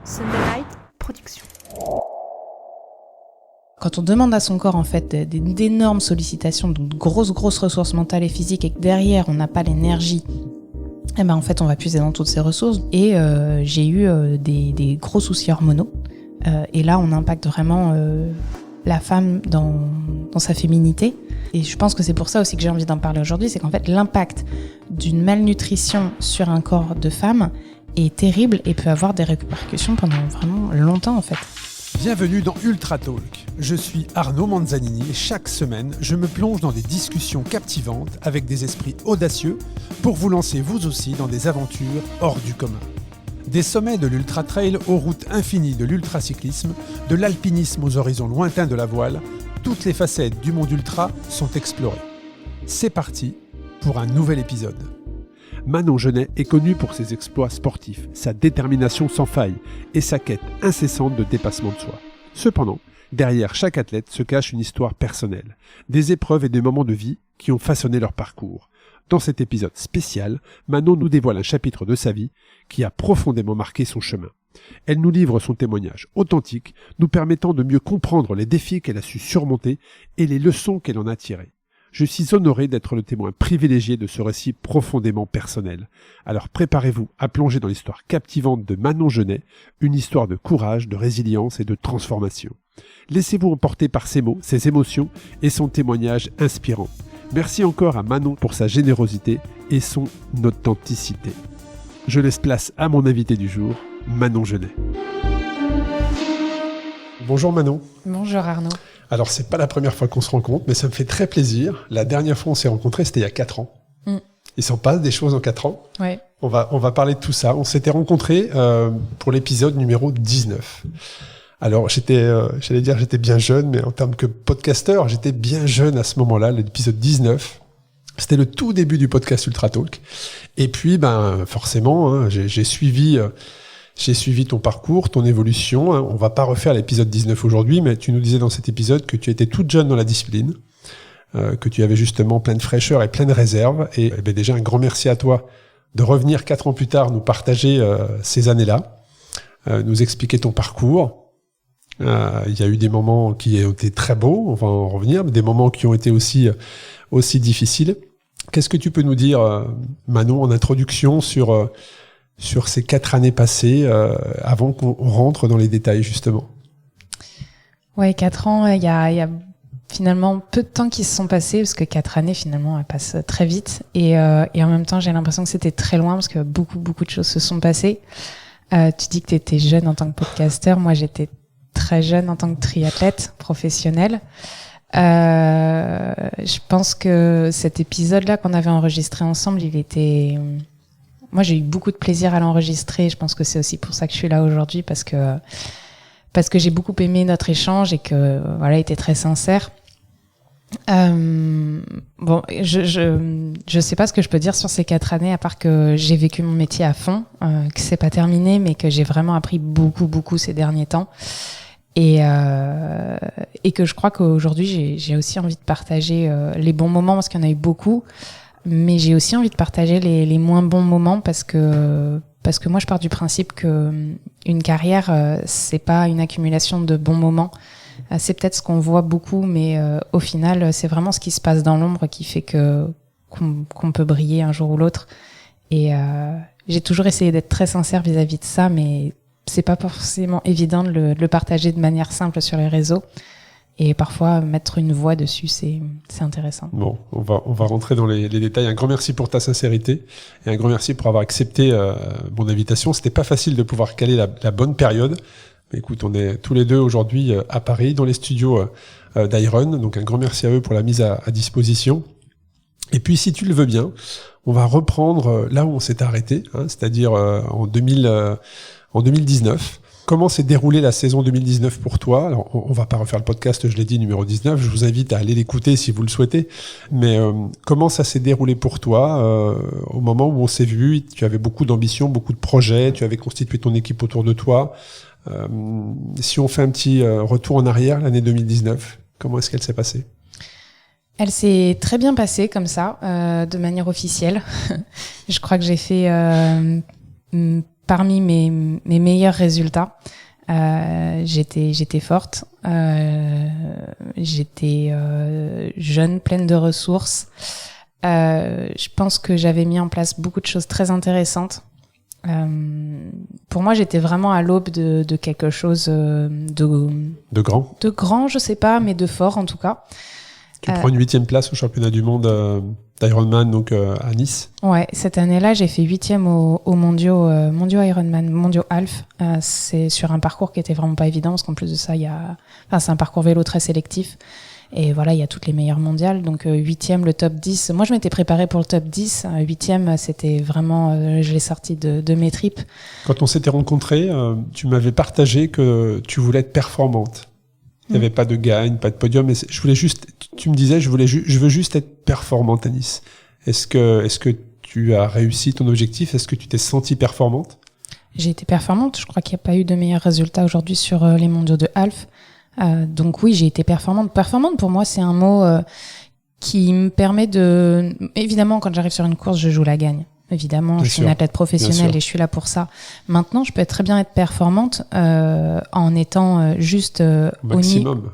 Sunday Production. Quand on demande à son corps en fait d'énormes sollicitations, donc de grosses ressources mentales et physiques, et que derrière on n'a pas l'énergie, eh ben en fait on va puiser dans toutes ces ressources. Et j'ai eu des gros soucis hormonaux. Et là on impacte vraiment la femme dans sa féminité. Et je pense que c'est pour ça aussi que j'ai envie d'en parler aujourd'hui, c'est qu'en fait l'impact d'une malnutrition sur un corps de femme est terrible et peut avoir des répercussions pendant vraiment longtemps en fait. Bienvenue dans Ultra Talk. Je suis Arnaud Manzanini et chaque semaine, je me plonge dans des discussions captivantes avec des esprits audacieux pour vous lancer vous aussi dans des aventures hors du commun. Des sommets de l'ultra trail aux routes infinies de l'ultracyclisme, de l'alpinisme aux horizons lointains de la voile, toutes les facettes du monde ultra sont explorées. C'est parti pour un nouvel épisode. Manon Genet est connue pour ses exploits sportifs, sa détermination sans faille et sa quête incessante de dépassement de soi. Cependant, derrière chaque athlète se cache une histoire personnelle, des épreuves et des moments de vie qui ont façonné leur parcours. Dans cet épisode spécial, Manon nous dévoile un chapitre de sa vie qui a profondément marqué son chemin. Elle nous livre son témoignage authentique, nous permettant de mieux comprendre les défis qu'elle a su surmonter et les leçons qu'elle en a tirées. Je suis honoré d'être le témoin privilégié de ce récit profondément personnel. Alors préparez-vous à plonger dans l'histoire captivante de Manon Genet, une histoire de courage, de résilience et de transformation. Laissez-vous emporter par ses mots, ses émotions et son témoignage inspirant. Merci encore à Manon pour sa générosité et son authenticité. Je laisse place à mon invité du jour, Manon Genet. Bonjour Manon. Bonjour Arnaud. Alors, c'est pas la première fois qu'on se rencontre, mais ça me fait très plaisir. La dernière fois on s'est rencontrés, c'était il y a 4 ans. Il s'en passe des choses en 4 ans. Ouais. On va parler de tout ça. On s'était rencontrés pour l'épisode numéro 19. Alors, j'étais bien jeune, mais en termes que podcasteur, j'étais bien jeune à ce moment-là, l'épisode 19. C'était le tout début du podcast Ultra Talk. Et puis, forcément, j'ai suivi ton parcours, ton évolution. On va pas refaire l'épisode 19 aujourd'hui, mais tu nous disais dans cet épisode que tu étais toute jeune dans la discipline, que tu avais justement plein de fraîcheur et plein de réserve. Et déjà, un grand merci à toi de revenir 4 ans plus tard nous partager ces années-là, nous expliquer ton parcours. Il y a eu des moments qui ont été très beaux, on va en revenir, mais des moments qui ont été aussi difficiles. Qu'est-ce que tu peux nous dire, Manon, en introduction sur ces 4 années passées, avant qu'on rentre dans les détails, justement? Ouais, 4 ans, il y a finalement peu de temps qui se sont passés, parce que 4 années, finalement, elles passent très vite. Et en même temps, j'ai l'impression que c'était très loin, parce que beaucoup de choses se sont passées. Tu dis que tu étais jeune en tant que podcasteur. Moi, j'étais très jeune en tant que triathlète professionnel. Je pense que cet épisode-là qu'on avait enregistré ensemble, moi, j'ai eu beaucoup de plaisir à l'enregistrer. Je pense que c'est aussi pour ça que je suis là aujourd'hui, parce que j'ai beaucoup aimé notre échange et que voilà, il était très sincère. Bon, je sais pas ce que je peux dire sur ces 4 années, à part que j'ai vécu mon métier à fond, que c'est pas terminé, mais que j'ai vraiment appris beaucoup ces derniers temps. Et que je crois qu'aujourd'hui, j'ai aussi envie de partager les bons moments, parce qu'il y en a eu beaucoup. Mais j'ai aussi envie de partager les moins bons moments, parce que moi je pars du principe que une carrière, c'est pas une accumulation de bons moments. C'est peut-être ce qu'on voit beaucoup, mais au final c'est vraiment ce qui se passe dans l'ombre qui fait qu'on peut briller un jour ou l'autre. Et j'ai toujours essayé d'être très sincère vis-à-vis de ça, mais c'est pas forcément évident de le partager de manière simple sur les réseaux. Et parfois, mettre une voix dessus, c'est intéressant. Bon, on va rentrer dans les détails. Un grand merci pour ta sincérité et un grand merci pour avoir accepté mon invitation. C'était pas facile de pouvoir caler la bonne période. Mais écoute, on est tous les deux aujourd'hui à Paris, dans les studios d'Iron. Donc un grand merci à eux pour la mise à disposition. Et puis, si tu le veux bien, on va reprendre là où on s'est arrêté, c'est-à-dire en 2019. Comment s'est déroulée la saison 2019 pour toi? Alors, on va pas refaire le podcast, je l'ai dit, numéro 19. Je vous invite à aller l'écouter si vous le souhaitez. Mais comment ça s'est déroulé pour toi au moment où on s'est vu? Tu avais beaucoup d'ambition, beaucoup de projets. Tu avais constitué ton équipe autour de toi. Si on fait un petit retour en arrière, l'année 2019, comment est-ce qu'elle s'est passée? Elle s'est très bien passée comme ça, de manière officielle. Je crois que j'ai fait parmi mes meilleurs résultats. J'étais forte, j'étais jeune, pleine de ressources. Je pense que j'avais mis en place beaucoup de choses très intéressantes. Pour moi, j'étais vraiment à l'aube de quelque chose de grand. De grand, je sais pas, mais de fort en tout cas. Tu prends une 8e place au championnat du monde d'Ironman, donc à Nice. Ouais, cette année-là, j'ai fait 8e aux mondiaux Ironman, mondiaux Half. C'est sur un parcours qui était vraiment pas évident, parce qu'en plus de ça, c'est un parcours vélo très sélectif. Et voilà, il y a toutes les meilleures mondiales. Donc 8e, le top 10. Moi, je m'étais préparée pour le top 10. 8e, c'était vraiment, je l'ai sorti de mes tripes. Quand on s'était rencontrés, tu m'avais partagé que tu voulais être performante. Il n'y avait pas de gagne, pas de podium. Mais je voulais juste, tu me disais, je veux juste être performante à Nice. Est-ce que tu as réussi ton objectif? Est-ce que tu t'es sentie performante? J'ai été performante. Je crois qu'il n'y a pas eu de meilleurs résultats aujourd'hui sur les mondiaux de half. Donc oui, j'ai été performante. Performante, pour moi, c'est un mot qui me permet de... Évidemment, quand j'arrive sur une course, je joue la gagne. Évidemment, je suis une athlète professionnelle et je suis là pour ça. Maintenant, je peux très bien être performante en étant juste au maximum.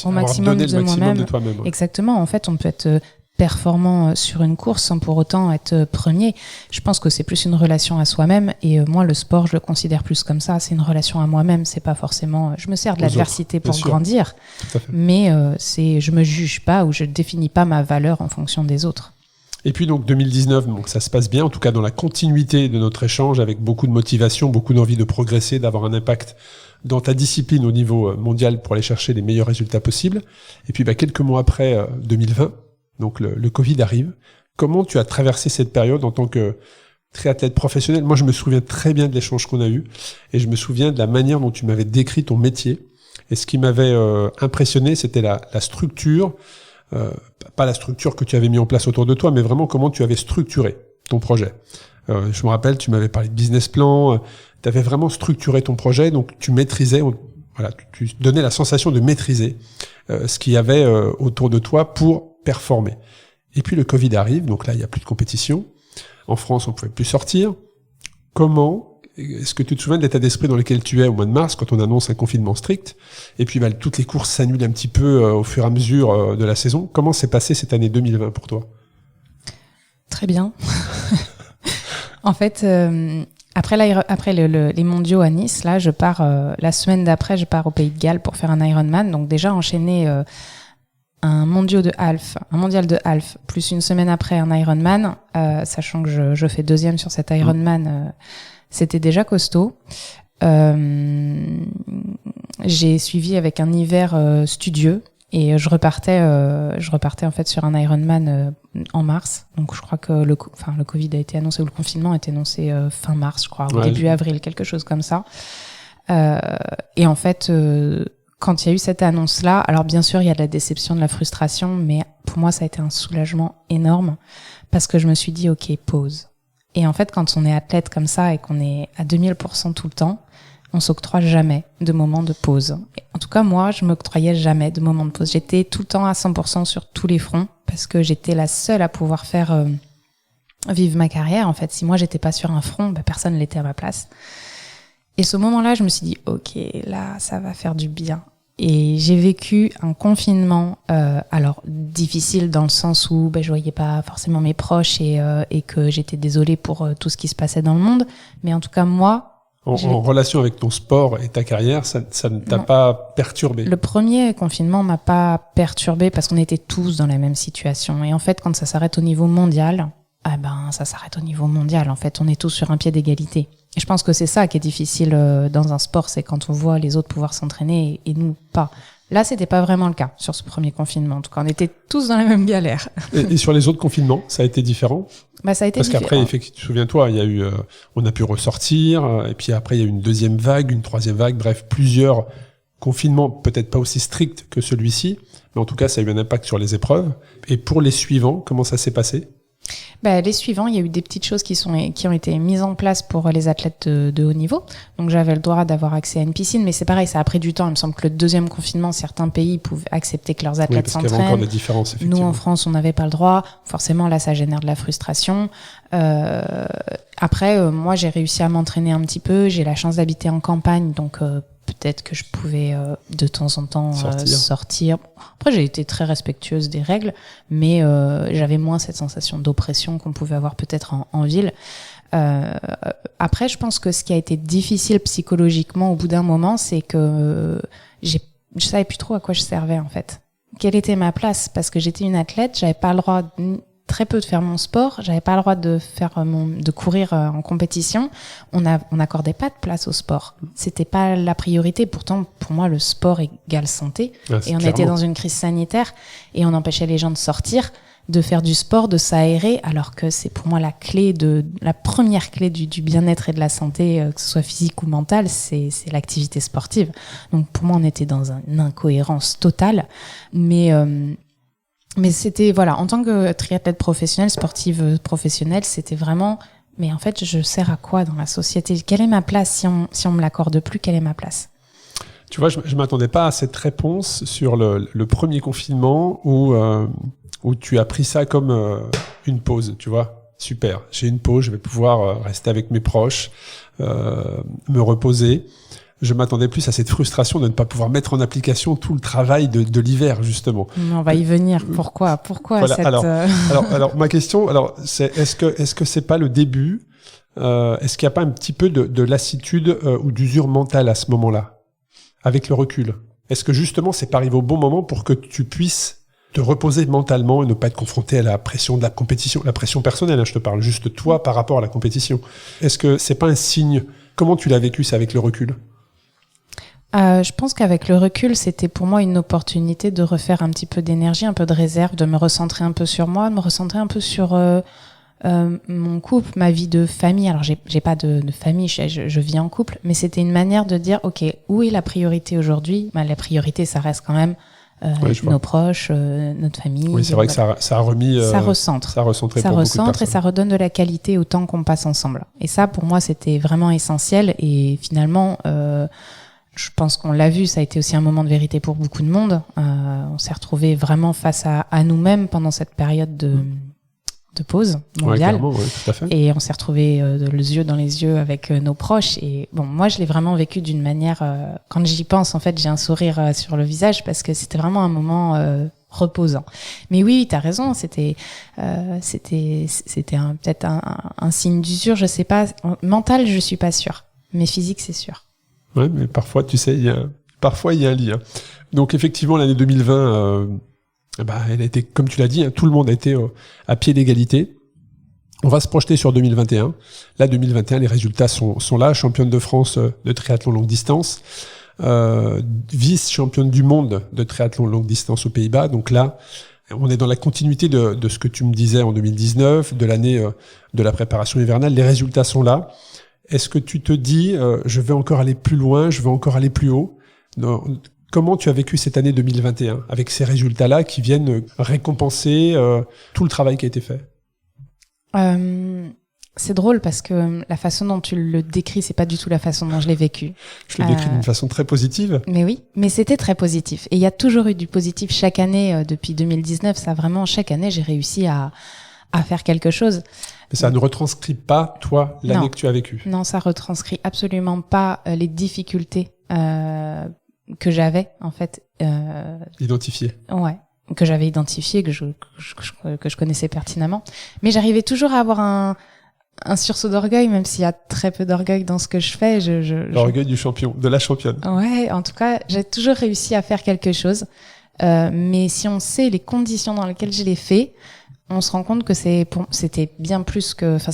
Au maximum de moi-même. De toi-même, ouais. Exactement. En fait, on peut être performant sur une course sans pour autant être premier. Je pense que c'est plus une relation à soi-même et moi, le sport, je le considère plus comme ça. C'est une relation à moi-même. C'est pas forcément... Je me sers de l'adversité pour grandir, mais je me juge pas ou je définis pas ma valeur en fonction des autres. Et puis donc 2019, donc ça se passe bien, en tout cas dans la continuité de notre échange, avec beaucoup de motivation, beaucoup d'envie de progresser, d'avoir un impact dans ta discipline au niveau mondial pour aller chercher les meilleurs résultats possibles. Et puis quelques mois après 2020, donc le Covid arrive. Comment tu as traversé cette période en tant que triathlète professionnel? Moi, je me souviens très bien de l'échange qu'on a eu et je me souviens de la manière dont tu m'avais décrit ton métier. Et ce qui m'avait impressionné, c'était la structure. Pas la structure que tu avais mis en place autour de toi, mais vraiment comment tu avais structuré ton projet. Je me rappelle, tu m'avais parlé de business plan, tu avais vraiment structuré ton projet, donc tu maîtrisais, tu donnais la sensation de maîtriser ce qu'il y avait autour de toi pour performer. Et puis le Covid arrive, donc là il n'y a plus de compétition. En France, on pouvait plus sortir. Est-ce que tu te souviens de l'état d'esprit dans lequel tu es au mois de mars, quand on annonce un confinement strict, et puis toutes les courses s'annulent un petit peu au fur et à mesure de la saison? Comment s'est passée cette année 2020 pour toi? Très bien. En fait, après les mondiaux à Nice, là, je pars la semaine d'après, je pars au Pays de Galles pour faire un Ironman. Donc déjà enchaîner un mondial de half, plus une semaine après un Ironman, sachant que je fais 2e sur cet Ironman. C'était déjà costaud. J'ai suivi avec un hiver studieux et je repartais en fait sur un Ironman en mars. Donc je crois que le Covid a été annoncé ou le confinement a été annoncé fin mars, je crois, ou début avril, quelque chose comme ça. Et en fait, quand il y a eu cette annonce-là, alors bien sûr il y a de la déception, de la frustration, mais pour moi ça a été un soulagement énorme parce que je me suis dit ok, pause. Et en fait, quand on est athlète comme ça et qu'on est à 2000% tout le temps, on s'octroie jamais de moments de pause. En tout cas, moi, je m'octroyais jamais de moments de pause. J'étais tout le temps à 100% sur tous les fronts parce que j'étais la seule à pouvoir faire vivre ma carrière. En fait, si moi, j'étais pas sur un front, personne l'était à ma place. Et ce moment-là, je me suis dit, ok, là, ça va faire du bien. Et j'ai vécu un confinement, alors difficile dans le sens où je voyais pas forcément mes proches et que j'étais désolée pour tout ce qui se passait dans le monde. Mais en tout cas, moi... En relation avec ton sport et ta carrière, ça ne t'a pas perturbé? Le premier confinement m'a pas perturbé parce qu'on était tous dans la même situation. Et en fait, quand ça s'arrête au niveau mondial, ça s'arrête au niveau mondial. En fait, on est tous sur un pied d'égalité. Et je pense que c'est ça qui est difficile dans un sport, c'est quand on voit les autres pouvoir s'entraîner et nous pas. Là, c'était pas vraiment le cas sur ce premier confinement. En tout cas, on était tous dans la même galère. Et sur les autres confinements, ça a été différent? Ça a été Parce différent. qu'après, effectivement, souviens-toi, il y a eu, on a pu ressortir, et puis après, il y a eu une 2e vague, une 3e vague, bref, plusieurs confinements, peut-être pas aussi stricts que celui-ci, mais en tout cas, ça a eu un impact sur les épreuves. Et pour les suivants, comment ça s'est passé? Les suivants, il y a eu des petites choses qui ont été mises en place pour les athlètes de haut niveau. Donc j'avais le droit d'avoir accès à une piscine, mais c'est pareil, ça a pris du temps. Il me semble que le deuxième confinement, certains pays pouvaient accepter que leurs athlètes s'entraînent. Parce qu'il y avait encore des différences, effectivement. Nous, en France, on n'avait pas le droit. Forcément, là, ça génère de la frustration. Après, moi, j'ai réussi à m'entraîner un petit peu. J'ai la chance d'habiter en campagne, donc peut-être que je pouvais de temps en temps sortir. Après, j'ai été très respectueuse des règles, mais j'avais moins cette sensation d'oppression qu'on pouvait avoir peut-être en ville. Après, je pense que ce qui a été difficile psychologiquement au bout d'un moment, c'est que je savais plus trop à quoi je servais en fait. Quelle était ma place? Parce que j'étais une athlète, j'avais pas le droit très peu de faire mon sport, j'avais pas le droit de de courir en compétition. On n'accordait pas de place au sport. C'était pas la priorité. Pourtant, pour moi, le sport égale santé. Et on était dans une crise sanitaire et on empêchait les gens de sortir, de faire du sport, de s'aérer, alors que c'est pour moi la première clé du bien-être et de la santé, que ce soit physique ou mentale, c'est l'activité sportive. Donc pour moi, on était dans une incohérence totale. Mais c'était, voilà, en tant que triathlète professionnelle, sportive professionnelle, c'était vraiment, mais en fait, je sers à quoi dans la société? Quelle est ma place si on me l'accorde plus? Quelle est ma place? Tu vois, je m'attendais pas à cette réponse sur le premier confinement où tu as pris ça comme une pause, tu vois. Super, j'ai une pause, je vais pouvoir rester avec mes proches, me reposer. Je m'attendais plus à cette frustration de ne pas pouvoir mettre en application tout le travail de l'hiver, justement. On va y venir. Pourquoi voilà. cette... Alors, ma question, c'est est-ce que c'est pas le début? Est-ce qu'il n'y a pas un petit peu de lassitude ou d'usure mentale à ce moment-là, avec le recul? Est-ce que justement, c'est pas arrivé au bon moment pour que tu puisses te reposer mentalement et ne pas être confronté à la pression de la compétition, la pression personnelle, hein, je te parle juste toi par rapport à la compétition. Est-ce que c'est pas un signe? Comment tu l'as vécu, ça, avec le recul? Je pense qu'avec le recul, c'était pour moi une opportunité de refaire un petit peu d'énergie, un peu de réserve, de me recentrer un peu sur moi, de me recentrer un peu sur mon couple, ma vie de famille. Alors j'ai pas de famille, je vis en couple, mais c'était une manière de dire ok, où est la priorité aujourd'hui? La priorité, ça reste quand même nos proches, notre famille. Oui, c'est vrai que ça a remis. Ça recentre. Ça recentre et ça redonne de la qualité au temps qu'on passe ensemble. Et ça, pour moi, c'était vraiment essentiel. Et finalement, je pense qu'on l'a vu, ça a été aussi un moment de vérité pour beaucoup de monde. On s'est retrouvés vraiment face à nous-mêmes pendant cette période de pause mondiale. Ouais, tout à fait. Et on s'est retrouvés les yeux dans les yeux avec nos proches. Et bon, moi, je l'ai vraiment vécu d'une manière... quand j'y pense, en fait, j'ai un sourire sur le visage parce que c'était vraiment un moment reposant. Mais oui, t'as raison, c'était peut-être un signe d'usure, je sais pas. Mental, je suis pas sûre. Mais physique, c'est sûr. Ouais, mais parfois, tu sais, il y a un lien. Donc, effectivement, l'année 2020, elle a été, comme tu l'as dit, hein, tout le monde a été à pied d'égalité. On va se projeter sur 2021. Là, 2021, les résultats sont là. Championne de France de triathlon longue distance, vice-championne du monde de triathlon longue distance aux Pays-Bas. Donc là, on est dans la continuité de ce que tu me disais en 2019, de l'année de la préparation hivernale. Les résultats sont là. Est-ce que tu te dis, je vais encore aller plus loin, je vais encore aller plus haut? Comment tu as vécu cette année 2021 avec ces résultats-là qui viennent récompenser tout le travail qui a été fait? C'est drôle parce que la façon dont tu le décris, c'est pas du tout la façon dont je l'ai vécu. Je le décris d'une façon très positive. Mais oui, mais c'était très positif. Et il y a toujours eu du positif chaque année depuis 2019. Ça vraiment, chaque année, j'ai réussi à faire quelque chose. Mais ça ne retranscrit pas, toi, l'année que tu as vécue. Non, ça retranscrit absolument pas les difficultés que j'avais, en fait. Identifiées. Ouais, que j'avais identifiées, que je connaissais pertinemment. Mais j'arrivais toujours à avoir un sursaut d'orgueil, même s'il y a très peu d'orgueil dans ce que je fais. L'orgueil du champion, de la championne. Ouais, en tout cas, j'ai toujours réussi à faire quelque chose. Mais si on sait les conditions dans lesquelles je l'ai fait, on se rend compte que c'était bien plus que, enfin,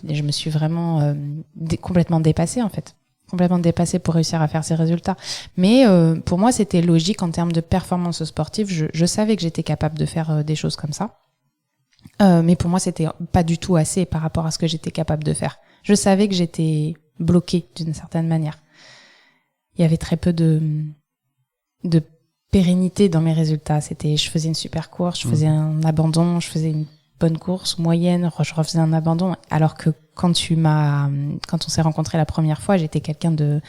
je me suis vraiment complètement dépassée, en fait. Complètement dépassée pour réussir à faire ces résultats. Mais pour moi, c'était logique en termes de performance sportive. Je savais que j'étais capable de faire des choses comme ça. Mais pour moi, c'était pas du tout assez par rapport à ce que j'étais capable de faire. Je savais que j'étais bloquée d'une certaine manière. Il y avait très peu de pérennité dans mes résultats. Je faisais une super course, je faisais un abandon, je faisais une bonne course, moyenne, je refaisais un abandon. Alors que quand on s'est rencontrés la première fois, j'étais quelqu'un de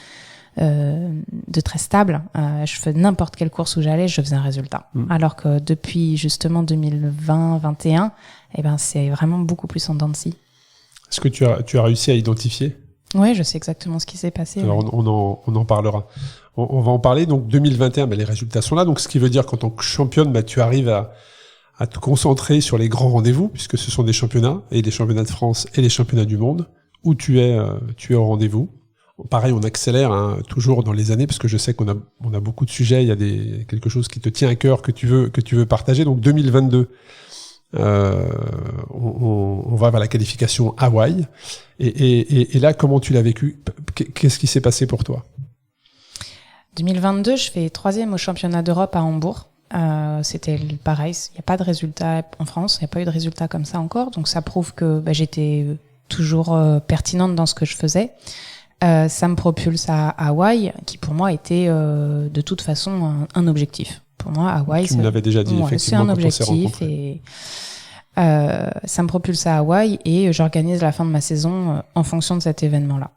très stable. Je faisais n'importe quelle course où j'allais, je faisais un résultat. Alors que depuis justement 2020-21, eh ben c'est vraiment beaucoup plus en dents de scie. Est-ce que tu as réussi à identifier ? Oui, je sais exactement ce qui s'est passé. Alors on en parlera. On va en parler. Donc 2021, les résultats sont là. Donc ce qui veut dire qu'en tant que championne, tu arrives à te concentrer sur les grands rendez-vous, puisque ce sont des championnats, et les championnats de France et les championnats du monde, où tu es au rendez-vous. Pareil, on accélère toujours dans les années, parce que je sais qu'on a beaucoup de sujets. Il y a quelque chose qui te tient à cœur que tu veux partager. Donc 2022, on va vers la qualification Hawaï. Et là, comment tu l'as vécu ? Qu'est-ce qui s'est passé pour toi ? 2022, je fais 3e au championnat d'Europe à Hambourg. C'était pareil, il n'y a pas de résultat en France, il n'y a pas eu de résultat comme ça encore. Donc ça prouve que j'étais toujours pertinente dans ce que je faisais. Ça me propulse à Hawaï, qui pour moi était de toute façon un objectif. Pour moi, Hawaï, tu me l'avais déjà dit, effectivement, c'est un objectif. Et ça me propulse à Hawaï et j'organise la fin de ma saison en fonction de cet événement-là.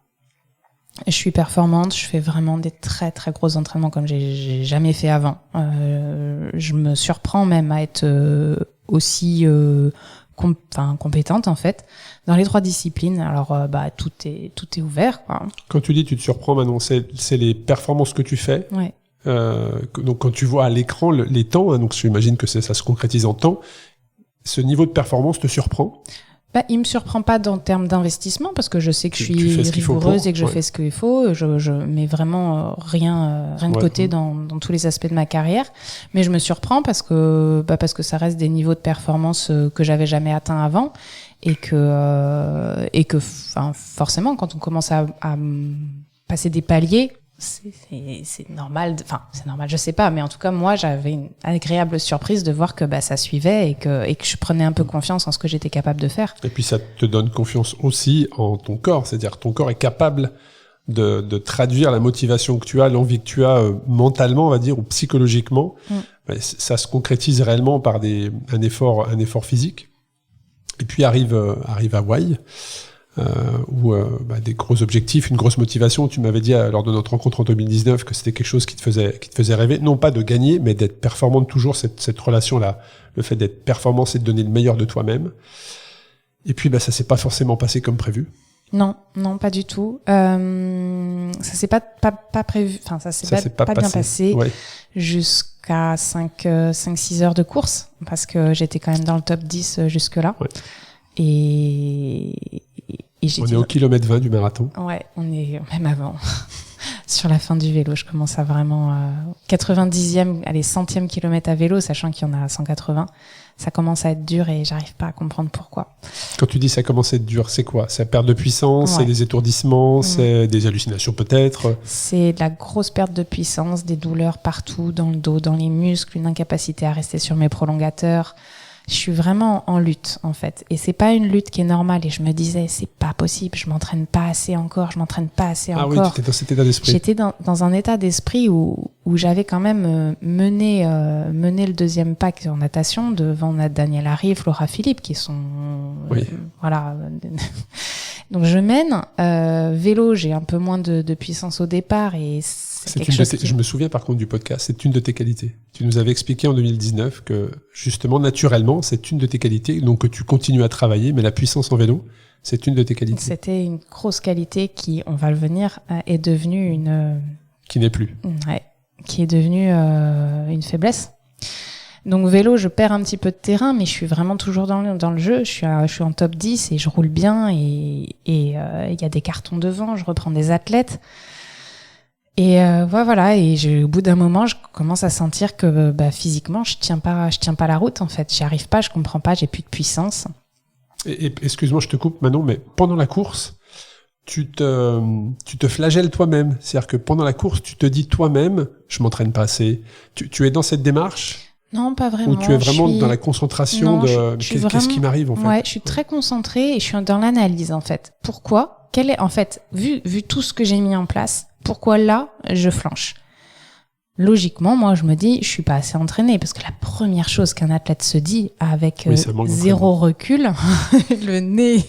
Je suis performante, je fais vraiment des très très gros entraînements comme j'ai jamais fait avant. Je me surprends même à être aussi compétente en fait dans les 3 disciplines. Alors tout est ouvert, quoi. Quand tu dis tu te surprends, Manon, c'est les performances que tu fais. Ouais. Donc quand tu vois à l'écran les temps, donc j'imagine que ça se concrétise en temps. Ce niveau de performance te surprend ? Il me surprend pas en termes d'investissement parce que je sais que je suis rigoureuse et que je fais ce qu'il faut. Je mets vraiment rien de côté dans tous les aspects de ma carrière. Mais je me surprends parce que ça reste des niveaux de performance que j'avais jamais atteints avant et que forcément quand on commence à passer des paliers, c'est normal, c'est normal, je sais pas, mais en tout cas moi j'avais une agréable surprise de voir que ça suivait et que je prenais un peu confiance en ce que j'étais capable de faire. Et puis ça te donne confiance aussi en ton corps, c'est-à-dire que ton corps est capable de traduire la motivation que tu as, l'envie que tu as mentalement, on va dire, ou psychologiquement. Ça se concrétise réellement par un effort physique. Et puis arrive Hawaï. Où des gros objectifs, une grosse motivation. Tu m'avais dit lors de notre rencontre en 2019 que c'était quelque chose qui te faisait rêver, non pas de gagner, mais d'être performante, toujours cette relation-là. Le fait d'être performant, c'est de donner le meilleur de toi-même. Et puis ça s'est pas forcément passé comme prévu. Non, pas du tout. Ça s'est pas prévu, ça s'est pas bien passé jusqu'à 5-6 heures de course, parce que j'étais quand même dans le top 10 jusque-là. Ouais. On est au kilomètre 20 du marathon. Ouais, on est même avant. Sur la fin du vélo, je commence à vraiment 90e, 100e kilomètre à vélo, sachant qu'il y en a 180. Ça commence à être dur et j'arrive pas à comprendre pourquoi. Quand tu dis ça commence à être dur, c'est quoi ? C'est la perte de puissance, c'est des étourdissements, c'est des hallucinations peut-être ? C'est de la grosse perte de puissance, des douleurs partout, dans le dos, dans les muscles, une incapacité à rester sur mes prolongateurs. Je suis vraiment en lutte, en fait. Et c'est pas une lutte qui est normale. Et je me disais, c'est pas possible, je m'entraîne pas assez encore. Ah oui, tu étais dans cet état d'esprit. J'étais dans un état d'esprit où j'avais quand même mené le 2e pack en natation devant Daniel Harry et Flora Philippe, qui sont... voilà. Donc je mène. Vélo, j'ai un peu moins de puissance au départ et je me souviens par contre du podcast, c'est une de tes qualités. Tu nous avais expliqué en 2019 que justement, naturellement, c'est une de tes qualités, donc que tu continues à travailler, mais la puissance en vélo, c'est une de tes qualités. C'était une grosse qualité qui, on va le venir, est devenue une... Qui n'est plus. Ouais, qui est devenue une faiblesse. Donc vélo, je perds un petit peu de terrain, mais je suis vraiment toujours dans le jeu. Je suis en top 10 et je roule bien et y a des cartons devant, je reprends des athlètes. Et voilà, et au bout d'un moment, je commence à sentir que physiquement, je tiens pas la route en fait. J'y arrive pas, je comprends pas, j'ai plus de puissance. Et excuse-moi, je te coupe Manon, mais pendant la course, tu te flagelles toi-même. C'est-à-dire que pendant la course, tu te dis toi-même, je m'entraîne pas assez. Tu es dans cette démarche ? Non, pas vraiment. Ou tu es vraiment dans la concentration qu'est-ce qui m'arrive en fait ? Ouais, je suis très concentrée et je suis dans l'analyse en fait. Pourquoi ? Quel est en fait vu tout ce que j'ai mis en place ? Pourquoi là je flanche ? logiquement, moi, je me dis, je suis pas assez entraînée, parce que la première chose qu'un athlète se dit avec zéro recul, le nez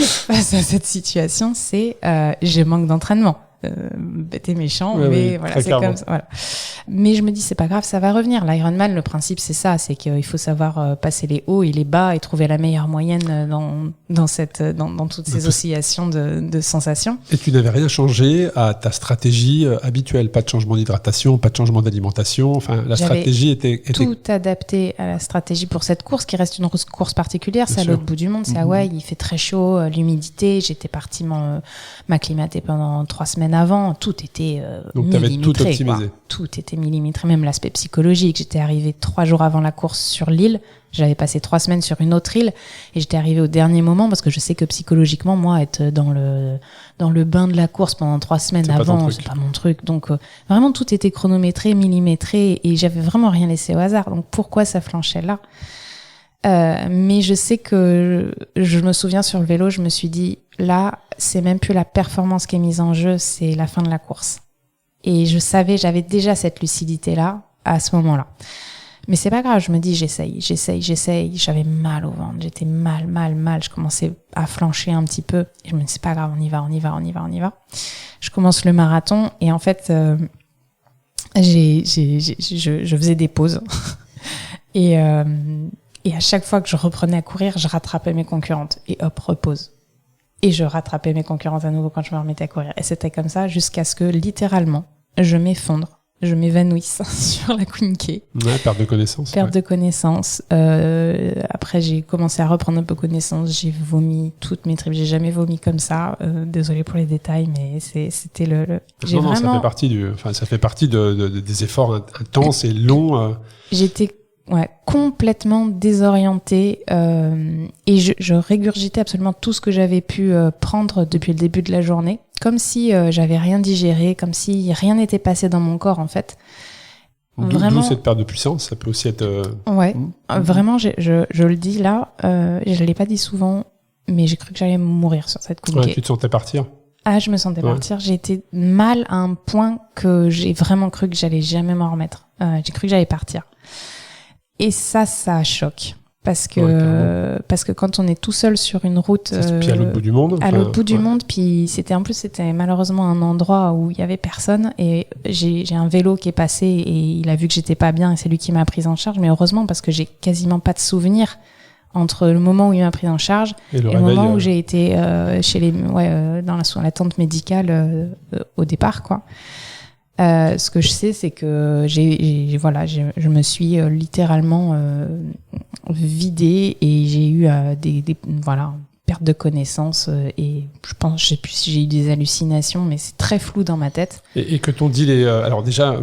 face à cette situation, c'est je manque d'entraînement. Bête et méchant, mais voilà, c'est clairement comme ça. Voilà. Mais je me dis, c'est pas grave, ça va revenir. L'Ironman, le principe, c'est ça, c'est qu'il faut savoir passer les hauts et les bas et trouver la meilleure moyenne dans toutes ces oscillations de sensations. Et tu n'avais rien changé à ta stratégie habituelle, pas de changement d'hydratation, pas de changement d'alimentation. Enfin, la stratégie était tout adapté à la stratégie pour cette course, qui reste une course particulière. C'est à l'autre bout du monde, c'est Hawaï, il fait très chaud, l'humidité. J'étais partie m'acclimater pendant 3 semaines avant, tout était donc t'avais tout optimisé. Quoi. Tout était millimétré, même l'aspect psychologique. J'étais arrivée 3 jours avant la course sur l'île. J'avais passé 3 semaines sur une autre île et j'étais arrivée au dernier moment parce que je sais que psychologiquement, moi, être dans le bain de la course pendant 3 semaines avant, c'est pas mon truc. Donc vraiment, tout était chronométré, millimétré et j'avais vraiment rien laissé au hasard. Donc pourquoi ça flanchait là? Mais je sais que je me souviens sur le vélo, je me suis dit, là, c'est même plus la performance qui est mise en jeu, c'est la fin de la course. Et j'avais déjà cette lucidité-là à ce moment-là. Mais c'est pas grave, je me dis, j'essaye. J'avais mal au ventre, j'étais mal. Je commençais à flancher un petit peu. Et je me dis, c'est pas grave, on y va. Je commence le marathon et en fait, je faisais des pauses. Et à chaque fois que je reprenais à courir, je rattrapais mes concurrentes. Et hop, repose. Et je rattrapais mes concurrentes à nouveau quand je me remettais à courir. Et c'était comme ça jusqu'à ce que, littéralement, je m'effondre. Je m'évanouisse sur la Queen K. Ouais, perte de connaissance. De connaissance. Après, j'ai commencé à reprendre un peu connaissance. J'ai vomi toutes mes tripes. J'ai jamais vomi comme ça. Désolée pour les détails, mais c'était Non, ça fait partie des efforts intenses et longs. J'étais complètement désorientée et je régurgitais absolument tout ce que j'avais pu prendre depuis le début de la journée, comme si j'avais rien digéré, comme si rien n'était passé dans mon corps en fait. D'où cette perte de puissance, ça peut aussi être... Vraiment, je le dis là, je l'ai pas dit souvent, mais j'ai cru que j'allais mourir sur cette Queen K. Tu te sentais partir? Ah, je me sentais partir. J'ai été mal à un point que j'ai vraiment cru que j'allais jamais m'en remettre. J'ai cru que j'allais partir. Et ça choque. Parce que quand on est tout seul sur une route... puis à l'autre bout du monde. À l'autre bout du monde, puis c'était malheureusement un endroit où il y avait personne. Et j'ai un vélo qui est passé et il a vu que j'étais pas bien et c'est lui qui m'a prise en charge. Mais heureusement, parce que j'ai quasiment pas de souvenir entre le moment où il m'a prise en charge et le moment où j'ai été dans la tente médicale au départ, quoi. Ce que je sais, c'est que je me suis littéralement vidée et j'ai eu perte de connaissance et je sais plus si j'ai eu des hallucinations, mais c'est très flou dans ma tête. Et que t'ont dit alors déjà,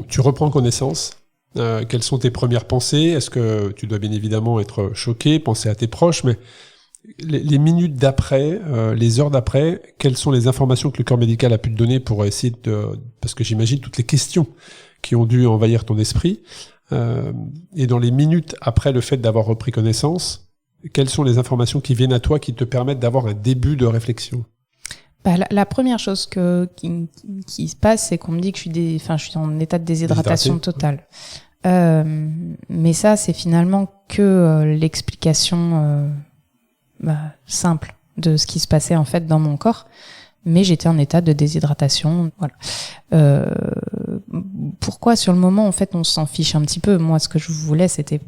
tu reprends connaissance. Quelles sont tes premières pensées? Est-ce que tu dois bien évidemment être choqué, penser à tes proches, mais les minutes d'après, les heures d'après, quelles sont les informations que le corps médical a pu te donner pour essayer parce que j'imagine toutes les questions qui ont dû envahir ton esprit, et dans les minutes après le fait d'avoir repris connaissance, quelles sont les informations qui viennent à toi qui te permettent d'avoir un début de réflexion? La première chose qui se passe, c'est qu'on me dit que je suis en état de déshydratation totale. Mais ça, c'est finalement que l'explication simple de ce qui se passait en fait dans mon corps, mais j'étais en état de déshydratation. Voilà. Pourquoi sur le moment en fait on s'en fiche un petit peu. Moi, ce que je voulais, c'était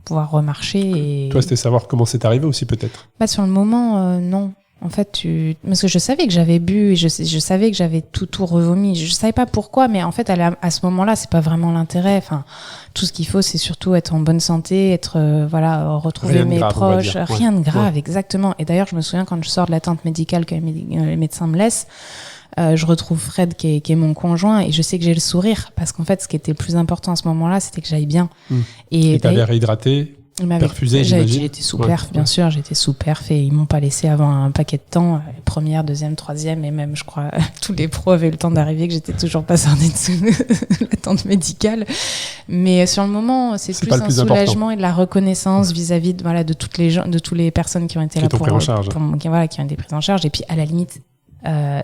pouvoir remarcher. Et toi, c'était savoir comment c'est arrivé aussi peut-être. Sur le moment, non. En fait, parce que je savais que j'avais bu et je savais que j'avais tout revomi. Je savais pas pourquoi, mais en fait, à ce moment-là, c'est pas vraiment l'intérêt. Enfin, tout ce qu'il faut, c'est surtout être en bonne santé, retrouver mes proches. Rien de grave, exactement. Et d'ailleurs, je me souviens quand je sors de la tente médicale que les médecins me laissent, je retrouve Fred qui est mon conjoint et je sais que j'ai le sourire parce qu'en fait, ce qui était le plus important à ce moment-là, c'était que j'aille bien. Et t'avais réhydraté? Perfusé, j'imagine. J'étais sous perf, bien sûr, j'étais sous perf et ils m'ont pas laissé avant un paquet de temps, première, deuxième, troisième et même, je crois, tous les pros avaient eu le temps d'arriver que j'étais toujours pas sortie de la tente médicale. Mais sur le moment, c'est plus un soulagement et de la reconnaissance vis-à-vis de toutes les gens, de toutes les personnes qui ont été là qui ont été prises en charge. Et puis, à la limite,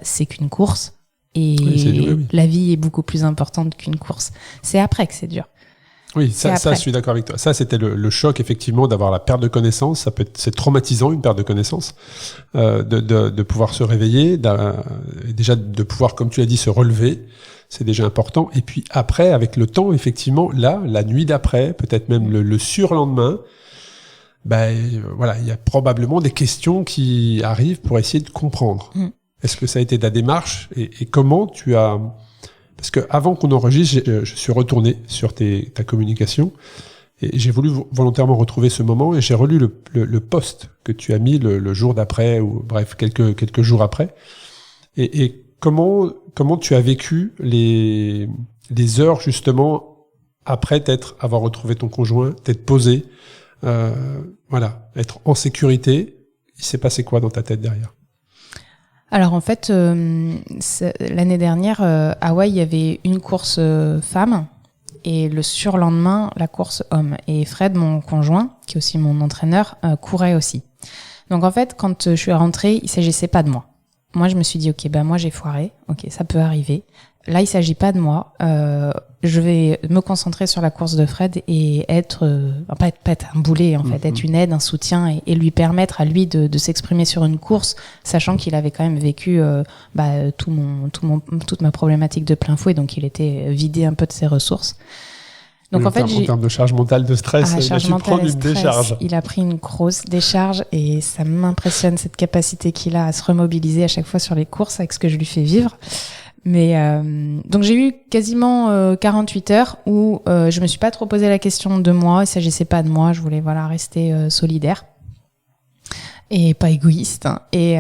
c'est qu'une course. Et oui. la vie est beaucoup plus importante qu'une course. C'est après que c'est dur. Oui, ça, je suis d'accord avec toi. Ça, c'était le choc, effectivement, d'avoir la perte de connaissance. C'est traumatisant, une perte de connaissance, de pouvoir se réveiller, déjà de pouvoir, comme tu l'as dit, se relever. C'est déjà important. Et puis après, avec le temps, effectivement, là, la nuit d'après, peut-être même le surlendemain, voilà, il y a probablement des questions qui arrivent pour essayer de comprendre. Est-ce que ça a été ta démarche et comment tu as... Parce que avant qu'on enregistre, je suis retourné sur ta communication et j'ai voulu volontairement retrouver ce moment et j'ai relu le post que tu as mis le jour d'après ou bref quelques jours après. Et comment tu as vécu les heures justement après avoir retrouvé ton conjoint, t'être posé, voilà, être en sécurité. Il s'est passé quoi dans ta tête derrière? Alors en fait, l'année dernière, à Hawaï, il y avait une course femme et le surlendemain, la course homme. Et Fred, mon conjoint, qui est aussi mon entraîneur, courait aussi. Donc en fait, quand je suis rentrée, il s'agissait pas de moi. Moi, je me suis dit, ok, moi j'ai foiré, ok, ça peut arriver. Là, il s'agit pas de moi. Je vais me concentrer sur la course de Fred et pas être un boulet en fait, être une aide, un soutien et lui permettre à lui de s'exprimer sur une course, sachant qu'il avait quand même vécu toute ma problématique de plein fouet, donc il était vidé un peu de ses ressources. Donc en termes de charge mentale, de stress, il a dû prendre une décharge. Il a pris une grosse décharge et ça m'impressionne cette capacité qu'il a à se remobiliser à chaque fois sur les courses avec ce que je lui fais vivre. Mais donc j'ai eu quasiment 48 heures où je me suis pas trop posé la question de moi, il s'agissait pas de moi, je voulais rester solidaire et pas égoïste. Et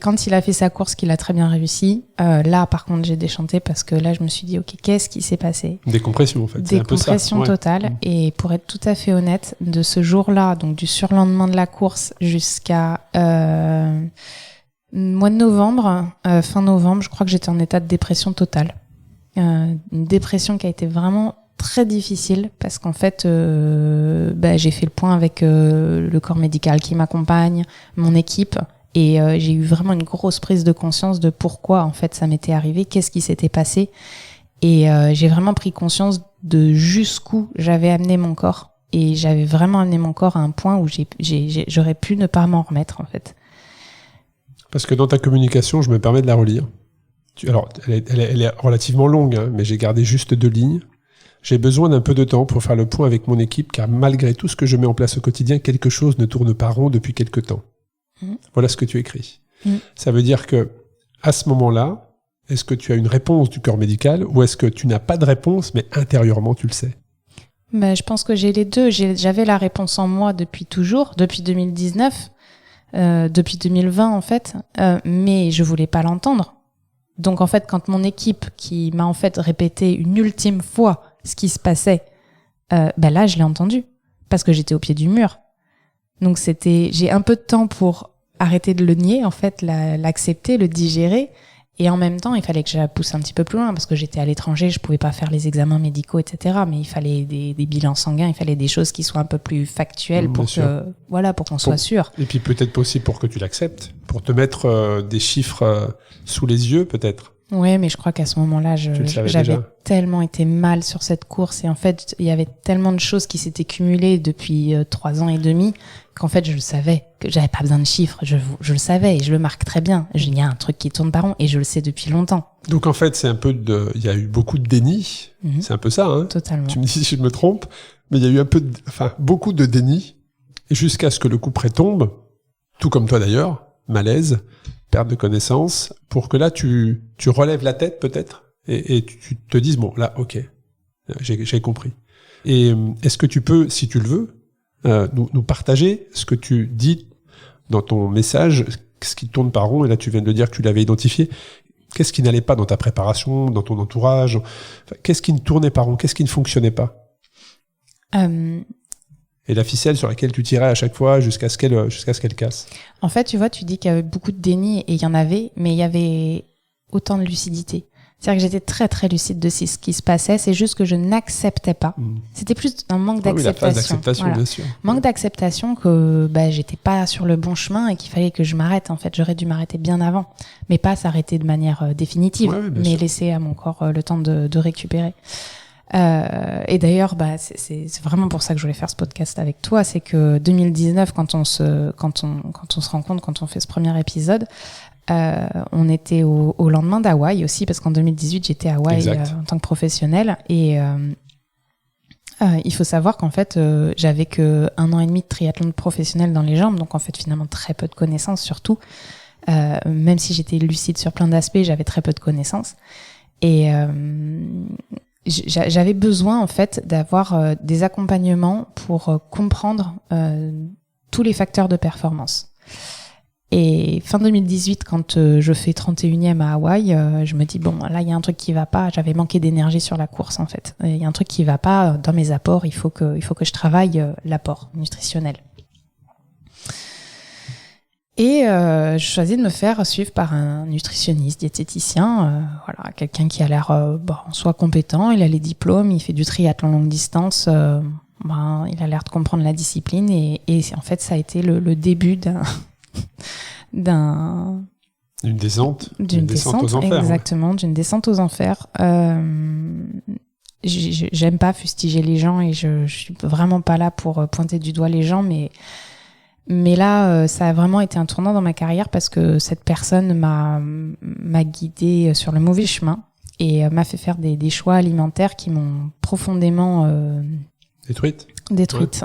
quand il a fait sa course, qu'il a très bien réussi, là par contre j'ai déchanté parce que là je me suis dit ok, qu'est-ce qui s'est passé? Décompression en fait. Décompression totale. Et pour être tout à fait honnête, de ce jour-là, donc du surlendemain de la course jusqu'à mois de novembre, fin novembre, je crois que j'étais en état de dépression totale. Une dépression qui a été vraiment très difficile parce qu'en fait, j'ai fait le point avec le corps médical qui m'accompagne, mon équipe, et j'ai eu vraiment une grosse prise de conscience de pourquoi en fait ça m'était arrivé, qu'est-ce qui s'était passé, et j'ai vraiment pris conscience de jusqu'où j'avais amené mon corps, et j'avais vraiment amené mon corps à un point où j'aurais pu ne pas m'en remettre en fait. Parce que dans ta communication, je me permets de la relire. Alors, elle est relativement longue, hein, mais j'ai gardé juste 2 lignes. J'ai besoin d'un peu de temps pour faire le point avec mon équipe, car malgré tout ce que je mets en place au quotidien, quelque chose ne tourne pas rond depuis quelque temps. Voilà ce que tu écris. Ça veut dire que, à ce moment-là, est-ce que tu as une réponse du corps médical ou est-ce que tu n'as pas de réponse, mais intérieurement, tu le sais? Je pense que j'ai les deux. J'avais la réponse en moi depuis toujours, depuis 2019. Depuis 2020 en fait, mais je voulais pas l'entendre. Donc en fait, quand mon équipe qui m'a en fait répété une ultime fois ce qui se passait, là je l'ai entendu parce que j'étais au pied du mur. Donc j'ai un peu de temps pour arrêter de le nier en fait, l'accepter, le digérer. Et en même temps, il fallait que je la pousse un petit peu plus loin parce que j'étais à l'étranger, je pouvais pas faire les examens médicaux, etc. Mais il fallait des bilans sanguins, il fallait des choses qui soient un peu plus factuelles pour qu'on soit sûr. Et puis peut-être aussi pour que tu l'acceptes, pour te mettre des chiffres sous les yeux, peut-être. Oui, mais je crois qu'à ce moment-là, j'avais tellement été mal sur cette course et en fait, il y avait tellement de choses qui s'étaient cumulées depuis 3 ans et demi qu'en fait, je le savais, que j'avais pas besoin de chiffres, je le savais et je le marque très bien. Il y a un truc qui tourne pas rond et je le sais depuis longtemps. Donc en fait, il y a eu beaucoup de déni, c'est un peu ça, hein. Totalement. Tu me dis si je me trompe, mais il y a eu beaucoup de déni jusqu'à ce que le coup près tombe, tout comme toi d'ailleurs, malaise, perte de connaissance, pour que là tu relèves la tête peut-être et tu te dises bon là ok, j'ai compris. Et est-ce que tu peux, si tu le veux, nous partager ce que tu dis dans ton message, ce qui tourne par rond, et là tu viens de dire que tu l'avais identifié. Qu'est-ce qui n'allait pas dans ta préparation, dans ton entourage? Qu'est-ce qui ne tournait pas rond? Qu'est-ce qui ne fonctionnait pas? Et la ficelle sur laquelle tu tirais à chaque fois jusqu'à ce qu'elle casse. En fait, tu vois, tu dis qu'il y avait beaucoup de déni et il y en avait, mais il y avait autant de lucidité. C'est-à-dire que j'étais très très lucide de ce qui se passait, c'est juste que je n'acceptais pas. C'était plus un manque d'acceptation. Oui, la phase d'acceptation, voilà. bien sûr. Manque d'acceptation que j'étais pas sur le bon chemin et qu'il fallait que je m'arrête. En fait, j'aurais dû m'arrêter bien avant, mais pas s'arrêter de manière définitive, mais sûr. Laisser à mon corps le temps de récupérer. Et d'ailleurs, c'est vraiment pour ça que je voulais faire ce podcast avec toi, c'est que 2019, quand on se rencontre, quand on fait ce premier épisode, on était au lendemain d'Hawaï aussi, parce qu'en 2018 j'étais à Hawaï en tant que professionnelle, et il faut savoir qu'en fait j'avais que 1 an et demi de triathlon professionnel dans les jambes, donc en fait finalement très peu de connaissances surtout, même si j'étais lucide sur plein d'aspects, j'avais très peu de connaissances, et j'avais besoin en fait d'avoir des accompagnements pour comprendre tous les facteurs de performance. Et fin 2018, quand je fais 31e à Hawaï, je me dis bon, là il y a un truc qui va pas, j'avais manqué d'énergie sur la course en fait. Il y a un truc qui va pas dans mes apports, il faut que je travaille l'apport nutritionnel. Et je choisis de me faire suivre par un nutritionniste, diététicien, voilà, quelqu'un qui a l'air soit compétent, il a les diplômes, il fait du triathlon longue distance, il a l'air de comprendre la discipline, et en fait ça a été le début d'une descente aux enfers. Exactement, d'une descente aux enfers. J'aime pas fustiger les gens, et je suis vraiment pas là pour pointer du doigt les gens, mais là ça a vraiment été un tournant dans ma carrière, parce que cette personne m'a guidée sur le mauvais chemin et m'a fait faire des choix alimentaires qui m'ont profondément détruite. Détruite.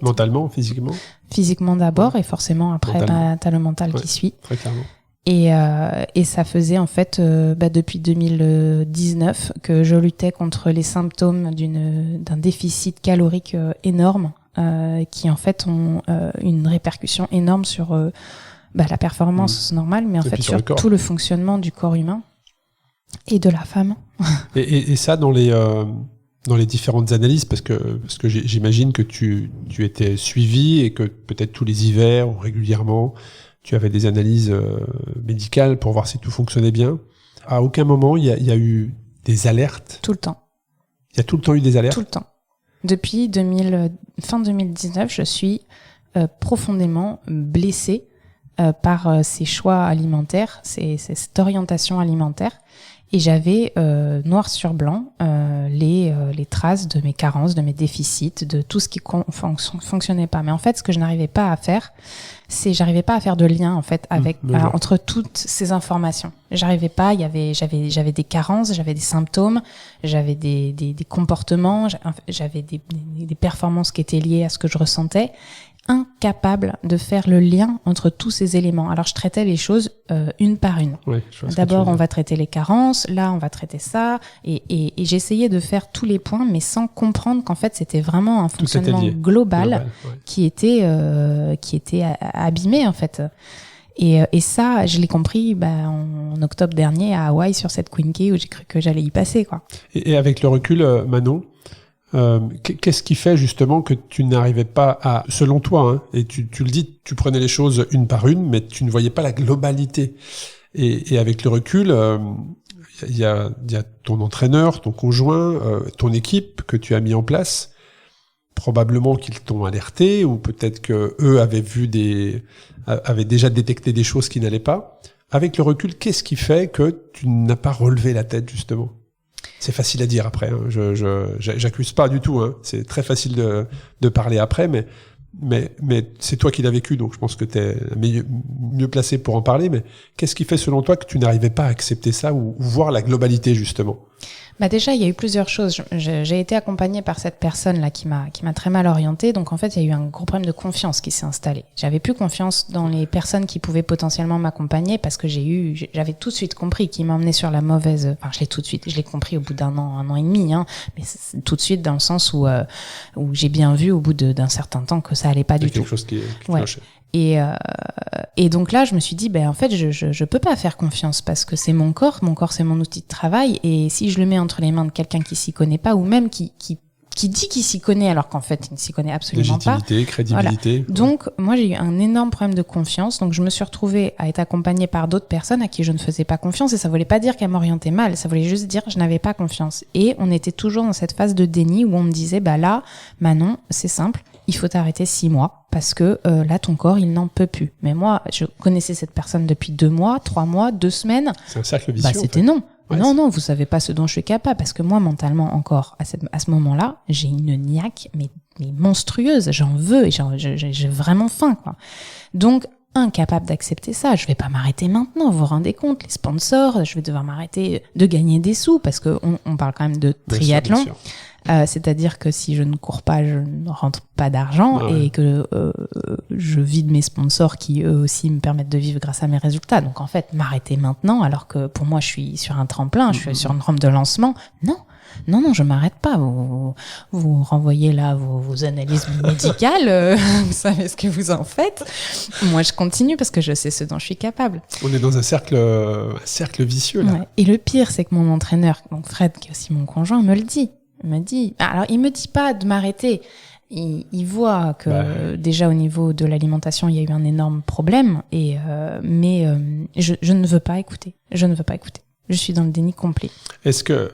Mentalement, physiquement. Physiquement d'abord, et forcément après t'as le mental qui suit. Très clairement. Et ça faisait en fait depuis 2019 que je luttais contre les symptômes d'un déficit calorique énorme, qui en fait ont une répercussion énorme sur la performance normale, mais en fait sur tout le fonctionnement du corps humain et de la femme. Et ça dans les différentes analyses, parce que j'imagine que tu étais suivi, et que peut-être tous les hivers ou régulièrement tu avais des analyses médicales pour voir si tout fonctionnait bien. À aucun moment il y a eu des alertes? Tout le temps. Il y a tout le temps eu des alertes? Tout le temps. Depuis fin 2019, je suis profondément blessée par ces choix alimentaires, cette orientation alimentaire. Et j'avais noir sur blanc les traces de mes carences, de mes déficits, de tout ce qui fonctionnait pas. Mais en fait, ce que je n'arrivais pas à faire, j'arrivais pas à faire de lien en fait entre toutes ces informations. J'arrivais pas. J'avais des carences, j'avais des symptômes, j'avais des comportements, j'avais des performances qui étaient liées à ce que je ressentais. Incapable de faire le lien entre tous ces éléments. Alors je traitais les choses une par une. Ouais, d'abord on va traiter les carences, là on va traiter ça, et j'essayais de faire tous les points, mais sans comprendre qu'en fait c'était vraiment un fonctionnement global qui était abîmé en fait. Et ça, je l'ai compris en octobre dernier à Hawaï, sur cette Queen Key, où j'ai cru que j'allais y passer, quoi. Et avec le recul, Manon, qu'est-ce qui fait justement que tu n'arrivais pas à, selon toi, et tu le dis, tu prenais les choses une par une, mais tu ne voyais pas la globalité. Et avec le recul, il y a ton entraîneur, ton conjoint, ton équipe que tu as mis en place. Probablement qu'ils t'ont alerté, ou peut-être que eux avaient déjà détecté des choses qui n'allaient pas. Avec le recul, qu'est-ce qui fait que tu n'as pas relevé la tête, justement? C'est facile à dire après, hein. J'accuse pas du tout, hein. C'est très facile de parler après, mais c'est toi qui l'as vécu, donc je pense que t'es mieux placé pour en parler. Mais qu'est-ce qui fait selon toi que tu n'arrivais pas à accepter ça, ou voir la globalité justement? Déjà, il y a eu plusieurs choses. J'ai été accompagnée par cette personne-là qui m'a très mal orientée. Donc, en fait, il y a eu un gros problème de confiance qui s'est installé. J'avais plus confiance dans les personnes qui pouvaient potentiellement m'accompagner, parce que j'avais tout de suite compris qu'ils m'emmenaient sur la mauvaise, je l'ai compris au bout d'un an et demi, hein. Mais c'est tout de suite dans le sens où j'ai bien vu au bout d'un certain temps que ça allait pas du tout. Quelque chose qui clochait. Et donc là, je me suis dit, en fait, je peux pas faire confiance, parce que c'est mon corps c'est mon outil de travail, et si je le mets entre les mains de quelqu'un qui s'y connaît pas, ou même qui qui dit qu'il s'y connaît alors qu'en fait, il ne s'y connaît absolument pas. Légitimité, crédibilité. Voilà. Donc, moi, j'ai eu un énorme problème de confiance. Donc, je me suis retrouvée à être accompagnée par d'autres personnes à qui je ne faisais pas confiance. Et ça voulait pas dire qu'elles m'orientaient mal. Ça voulait juste dire que je n'avais pas confiance. Et on était toujours dans cette phase de déni où on me disait, bah là, Manon, c'est simple. Il faut t'arrêter 6 mois parce que là, ton corps, il n'en peut plus. Mais moi, je connaissais cette personne depuis 2 mois, 3 mois, 2 semaines. C'est un cercle vicieux. Bah, c'était non. Ouais, non, vous savez pas ce dont je suis capable. Parce que moi, mentalement, encore, à ce moment-là, j'ai une niaque, mais monstrueuse. J'en veux et j'ai vraiment faim, quoi. Donc, incapable d'accepter ça. Je vais pas m'arrêter maintenant. Vous vous rendez compte, les sponsors, je vais devoir m'arrêter de gagner des sous parce que on parle quand même de triathlon. Bien sûr. C'est-à-dire que si je ne cours pas, je ne rentre pas d'argent et que je vide mes sponsors qui eux aussi me permettent de vivre grâce à mes résultats. Donc en fait, m'arrêter maintenant, alors que pour moi je suis sur un tremplin, je suis sur une rampe de lancement, non, je m'arrête pas. Vous renvoyez là vos analyses médicales, vous savez ce que vous en faites. Moi, je continue parce que je sais ce dont je suis capable. On est dans un cercle vicieux là. Ouais. Et le pire, c'est que mon entraîneur, donc Fred, qui est aussi mon conjoint, me le dit. Alors il me dit pas de m'arrêter. Il voit que déjà au niveau de l'alimentation, il y a eu un énorme problème. Mais je ne veux pas écouter. Je suis dans le déni complet. Est-ce que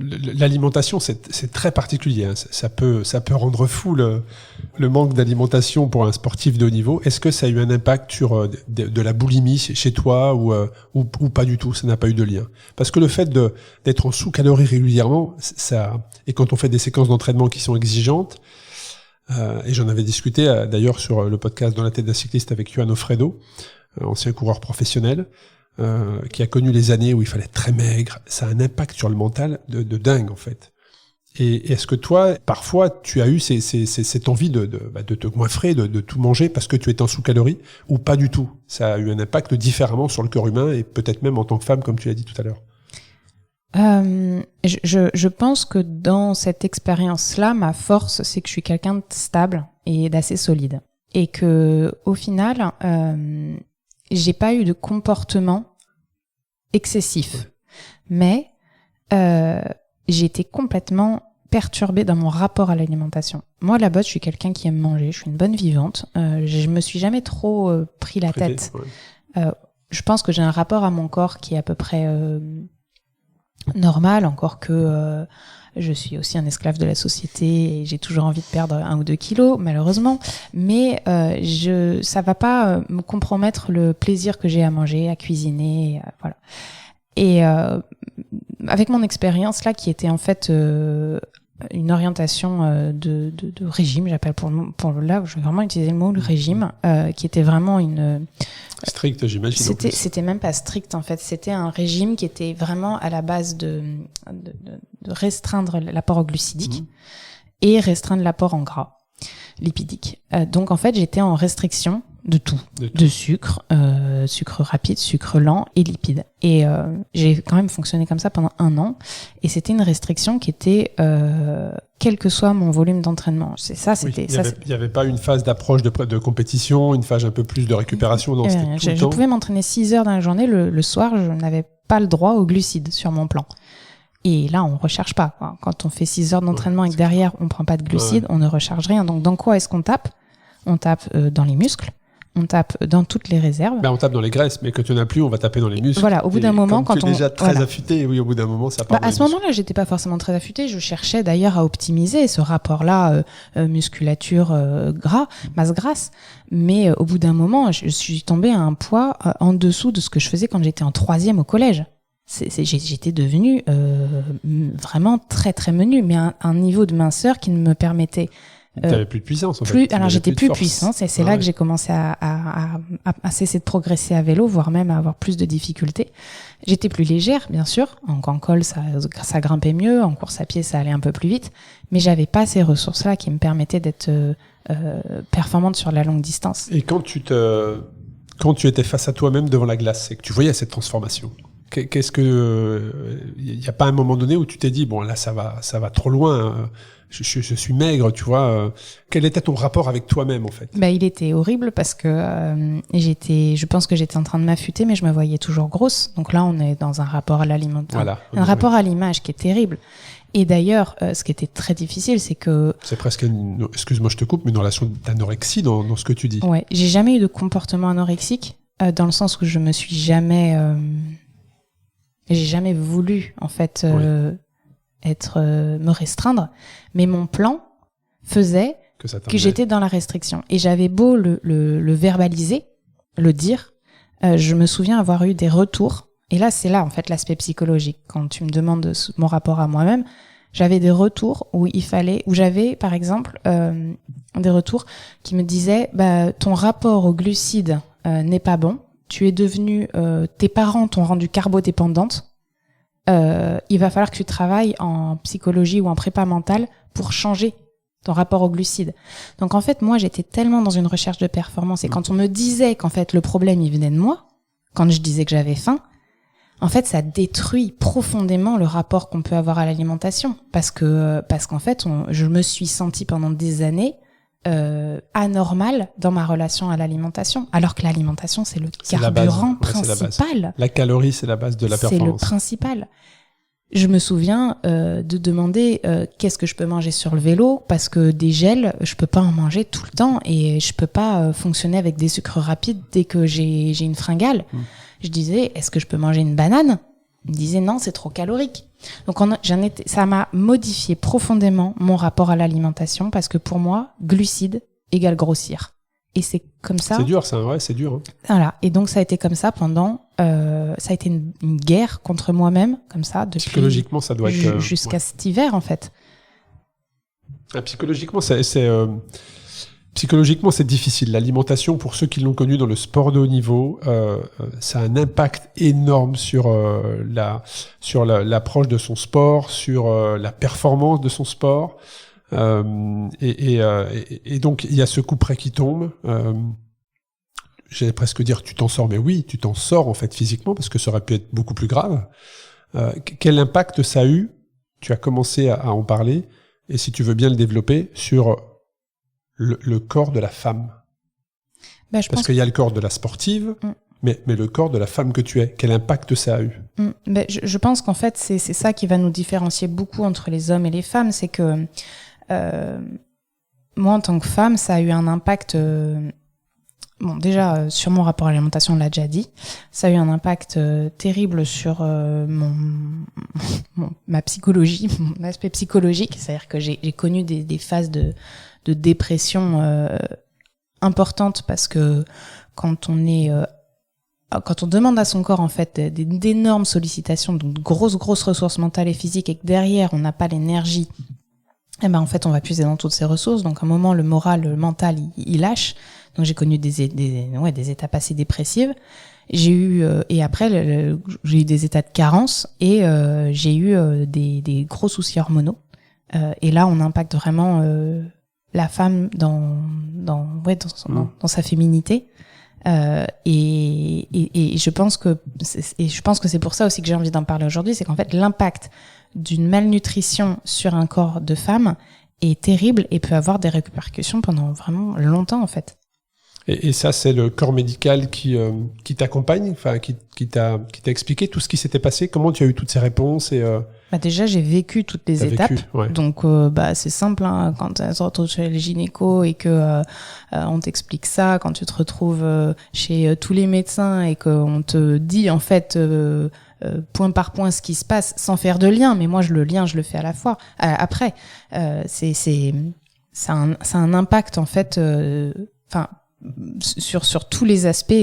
l'alimentation, c'est très particulier. Hein. Ça peut rendre fou le manque d'alimentation pour un sportif de haut niveau. Est-ce que ça a eu un impact sur de la boulimie chez toi ou pas du tout? Ça n'a pas eu de lien. Parce que le fait d'être en sous-calories régulièrement, et quand on fait des séquences d'entraînement qui sont exigeantes, et j'en avais discuté d'ailleurs sur le podcast Dans la tête d'un cycliste avec Yoann Ofredo, ancien coureur professionnel, qui a connu les années où il fallait être très maigre, ça a un impact sur le mental de dingue en fait. Et est-ce que toi, parfois, tu as eu cette envie de te goinfrer, de tout manger parce que tu étais en sous-calories, ou pas du tout? Ça a eu un impact différemment sur le corps humain et peut-être même en tant que femme, comme tu l'as dit tout à l'heure. Je pense que dans cette expérience-là, ma force, c'est que je suis quelqu'un de stable et d'assez solide. Et que, au final, j'ai pas eu de comportement excessif. Mais j'ai été complètement perturbée dans mon rapport à l'alimentation. Moi, à la base, je suis quelqu'un qui aime manger, je suis une bonne vivante. Je me suis jamais trop pris la tête. Ouais. Je pense que j'ai un rapport à mon corps qui est à peu près normal, encore que je suis aussi un esclave de la société et j'ai toujours envie de perdre 1 ou 2 kilos, malheureusement. Mais ça va pas me compromettre le plaisir que j'ai à manger, à cuisiner, voilà. Et avec mon expérience là, qui était en fait une orientation de régime, j'appelle pour là, je vais vraiment utiliser le mot le régime, qui était vraiment une strict, j'imagine. C'était même pas strict en fait, c'était un régime qui était vraiment à la base de restreindre l'apport glucidique et restreindre l'apport en gras lipidique. Donc en fait, j'étais en restriction de tout. De sucre, sucre rapide, sucre lent et lipides. Et j'ai quand même fonctionné comme ça pendant 1 an. Et c'était une restriction qui était quel que soit mon volume d'entraînement. C'est ça, c'était il y avait pas une phase d'approche de compétition, une phase un peu plus de récupération. Non, c'était tout le temps. Je pouvais m'entraîner 6 heures dans la journée. Le soir, je n'avais pas le droit aux glucides sur mon plan. Et là, on recharge pas, quoi. Quand on fait 6 heures d'entraînement et que derrière, on prend pas de glucides, on ne recharge rien. Donc, dans quoi est-ce qu'on tape? On tape dans les muscles. On tape dans toutes les réserves. On tape dans les graisses, mais quand il n'y en a plus, on va taper dans les muscles. Voilà, au bout d'un moment, quand tu es déjà très affûté, oui, au bout d'un moment, ça part. À ce moment-là, j'étais pas forcément très affûtée. Je cherchais d'ailleurs à optimiser ce rapport-là, musculature, gras, masse grasse. Mais au bout d'un moment, je suis tombée à un poids en dessous de ce que je faisais quand j'étais en 3e au collège. J'étais devenue vraiment très très menue, mais un niveau de minceur qui ne me permettait t'avais plus de puissance en fait. Alors j'étais plus puissante, et c'est là que j'ai commencé à cesser de progresser à vélo, voire même à avoir plus de difficultés. J'étais plus légère, bien sûr. En col, ça grimpait mieux. En course à pied, ça allait un peu plus vite. Mais j'avais pas ces ressources-là qui me permettaient d'être performante sur la longue distance. Et quand tu étais face à toi-même devant la glace, c'est que tu voyais cette transformation. Qu'est-ce que il y a pas un moment donné où tu t'es dit bon là ça va trop loin, je suis maigre, tu vois. Quel était ton rapport avec toi-même en fait? Il était horrible parce que je pense que j'étais en train de m'affûter, mais je me voyais toujours grosse. Donc là, on est dans un rapport à l'alimentation, un rapport à l'image qui est terrible. Et d'ailleurs, ce qui était très difficile, c'est que... C'est presque, excuse-moi je te coupe, mais une relation d'anorexie dans ce que tu dis. Ouais, j'ai jamais eu de comportement anorexique, dans le sens où je me suis jamais... j'ai jamais voulu, en fait, me restreindre. Mais mon plan faisait que j'étais dans la restriction. Et j'avais beau le verbaliser, le dire, je me souviens avoir eu des retours. Et là, c'est là, en fait, l'aspect psychologique. Quand tu me demandes mon rapport à moi-même, j'avais des retours où j'avais, par exemple, des retours qui me disaient, ton rapport aux glucides n'est pas bon. Tu es devenue, tes parents t'ont rendue carbodépendante. Il va falloir que tu travailles en psychologie ou en prépa mentale pour changer ton rapport aux glucides. Donc, en fait, moi, j'étais tellement dans une recherche de performance. Et quand on me disait qu'en fait, le problème, il venait de moi, quand je disais que j'avais faim, en fait, ça détruit profondément le rapport qu'on peut avoir à l'alimentation. Parce qu'en fait, je me suis sentie pendant des années anormale dans ma relation à l'alimentation. Alors que l'alimentation, c'est le carburant principal. La calorie, c'est la base de la performance. C'est le principal. Je me souviens de demander qu'est-ce que je peux manger sur le vélo, parce que des gels, je peux pas en manger tout le temps et je peux pas fonctionner avec des sucres rapides dès que j'ai une fringale. Je disais, est-ce que je peux manger une banane? Il me disait non, c'est trop calorique. Donc ça m'a modifié profondément mon rapport à l'alimentation, parce que pour moi, glucides égale grossir. Et c'est comme ça. C'est dur, ça, ouais, c'est dur. Hein. Voilà. Et donc ça a été comme ça pendant. Ça a été une guerre contre moi-même, comme ça, depuis. Psychologiquement, ça doit être jusqu'à cet hiver, en fait. Psychologiquement, Psychologiquement, c'est difficile. L'alimentation, pour ceux qui l'ont connu dans le sport de haut niveau, ça a un impact énorme sur l'approche de son sport, sur la performance de son sport. Et donc, il y a ce coup près qui tombe. J'allais presque dire tu t'en sors, mais oui, tu t'en sors en fait physiquement, parce que ça aurait pu être beaucoup plus grave. Quel impact ça a eu? Tu as commencé à en parler, et si tu veux bien le développer, sur le corps de la femme. Parce qu'il y a le corps de la sportive, mais le corps de la femme que tu es, quel impact ça a eu? Je pense qu'en fait, c'est ça qui va nous différencier beaucoup entre les hommes et les femmes, c'est que moi, en tant que femme, ça a eu un impact... déjà, sur mon rapport à l'alimentation, on l'a déjà dit, ça a eu un impact terrible sur ma psychologie, mon aspect psychologique, c'est-à-dire que j'ai connu des phases de dépression importantes, parce que quand on demande à son corps en fait d'énormes sollicitations, donc de grosses ressources mentales et physiques, et que derrière on n'a pas l'énergie, en fait on va puiser dans toutes ces ressources. Donc à un moment, le moral, le mental, il lâche. Donc j'ai connu des étapes assez dépressives. J'ai eu et après j'ai eu des états de carence, et j'ai eu des gros soucis hormonaux. Et là on impacte vraiment la femme dans sa féminité. Et je pense que c'est pour ça aussi que j'ai envie d'en parler aujourd'hui, c'est qu'en fait l'impact d'une malnutrition sur un corps de femme est terrible et peut avoir des répercussions pendant vraiment longtemps en fait. Et ça, c'est le corps médical qui t'accompagne, enfin qui t'a expliqué tout ce qui s'était passé. Comment tu as eu toutes ces réponses et déjà, j'ai vécu toutes les étapes. Ouais. Donc, c'est simple, hein, quand tu te retrouves chez les gynécos et que on t'explique ça, quand tu te retrouves chez tous les médecins et qu'on te dit en fait point par point ce qui se passe sans faire de lien. Mais moi, je le fais à la fois. Après, ça a un impact en fait. Sur tous les aspects,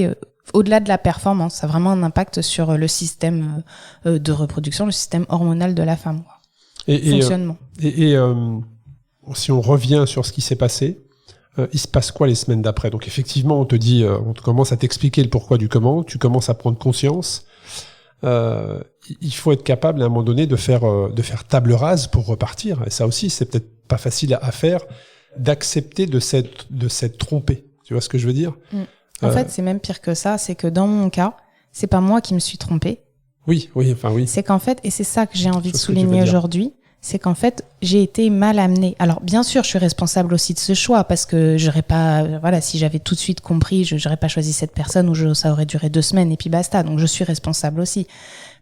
au-delà de la performance, ça a vraiment un impact sur le système de reproduction, le système hormonal de la femme, quoi. Fonctionnement. Si on revient sur ce qui s'est passé, il se passe quoi les semaines d'après? Donc effectivement, on te dit, on commence à t'expliquer le pourquoi du comment, tu commences à prendre conscience. Il faut être capable à un moment donné de faire table rase pour repartir. Et ça aussi, c'est peut-être pas facile à faire, d'accepter de s'être trompé. Tu vois ce que je veux dire? En fait, c'est même pire que ça. C'est que dans mon cas, c'est pas moi qui me suis trompée. Oui, enfin oui. C'est qu'en fait, et c'est ça que j'ai envie de Je vois ce que tu veux souligner dire. aujourd'hui, c'est qu'en fait, j'ai été mal amenée. Alors, bien sûr, je suis responsable aussi de ce choix parce que j'aurais pas, voilà, si j'avais tout de suite compris, j'aurais pas choisi cette personne ou ça aurait duré 2 semaines et puis basta. Donc, je suis responsable aussi.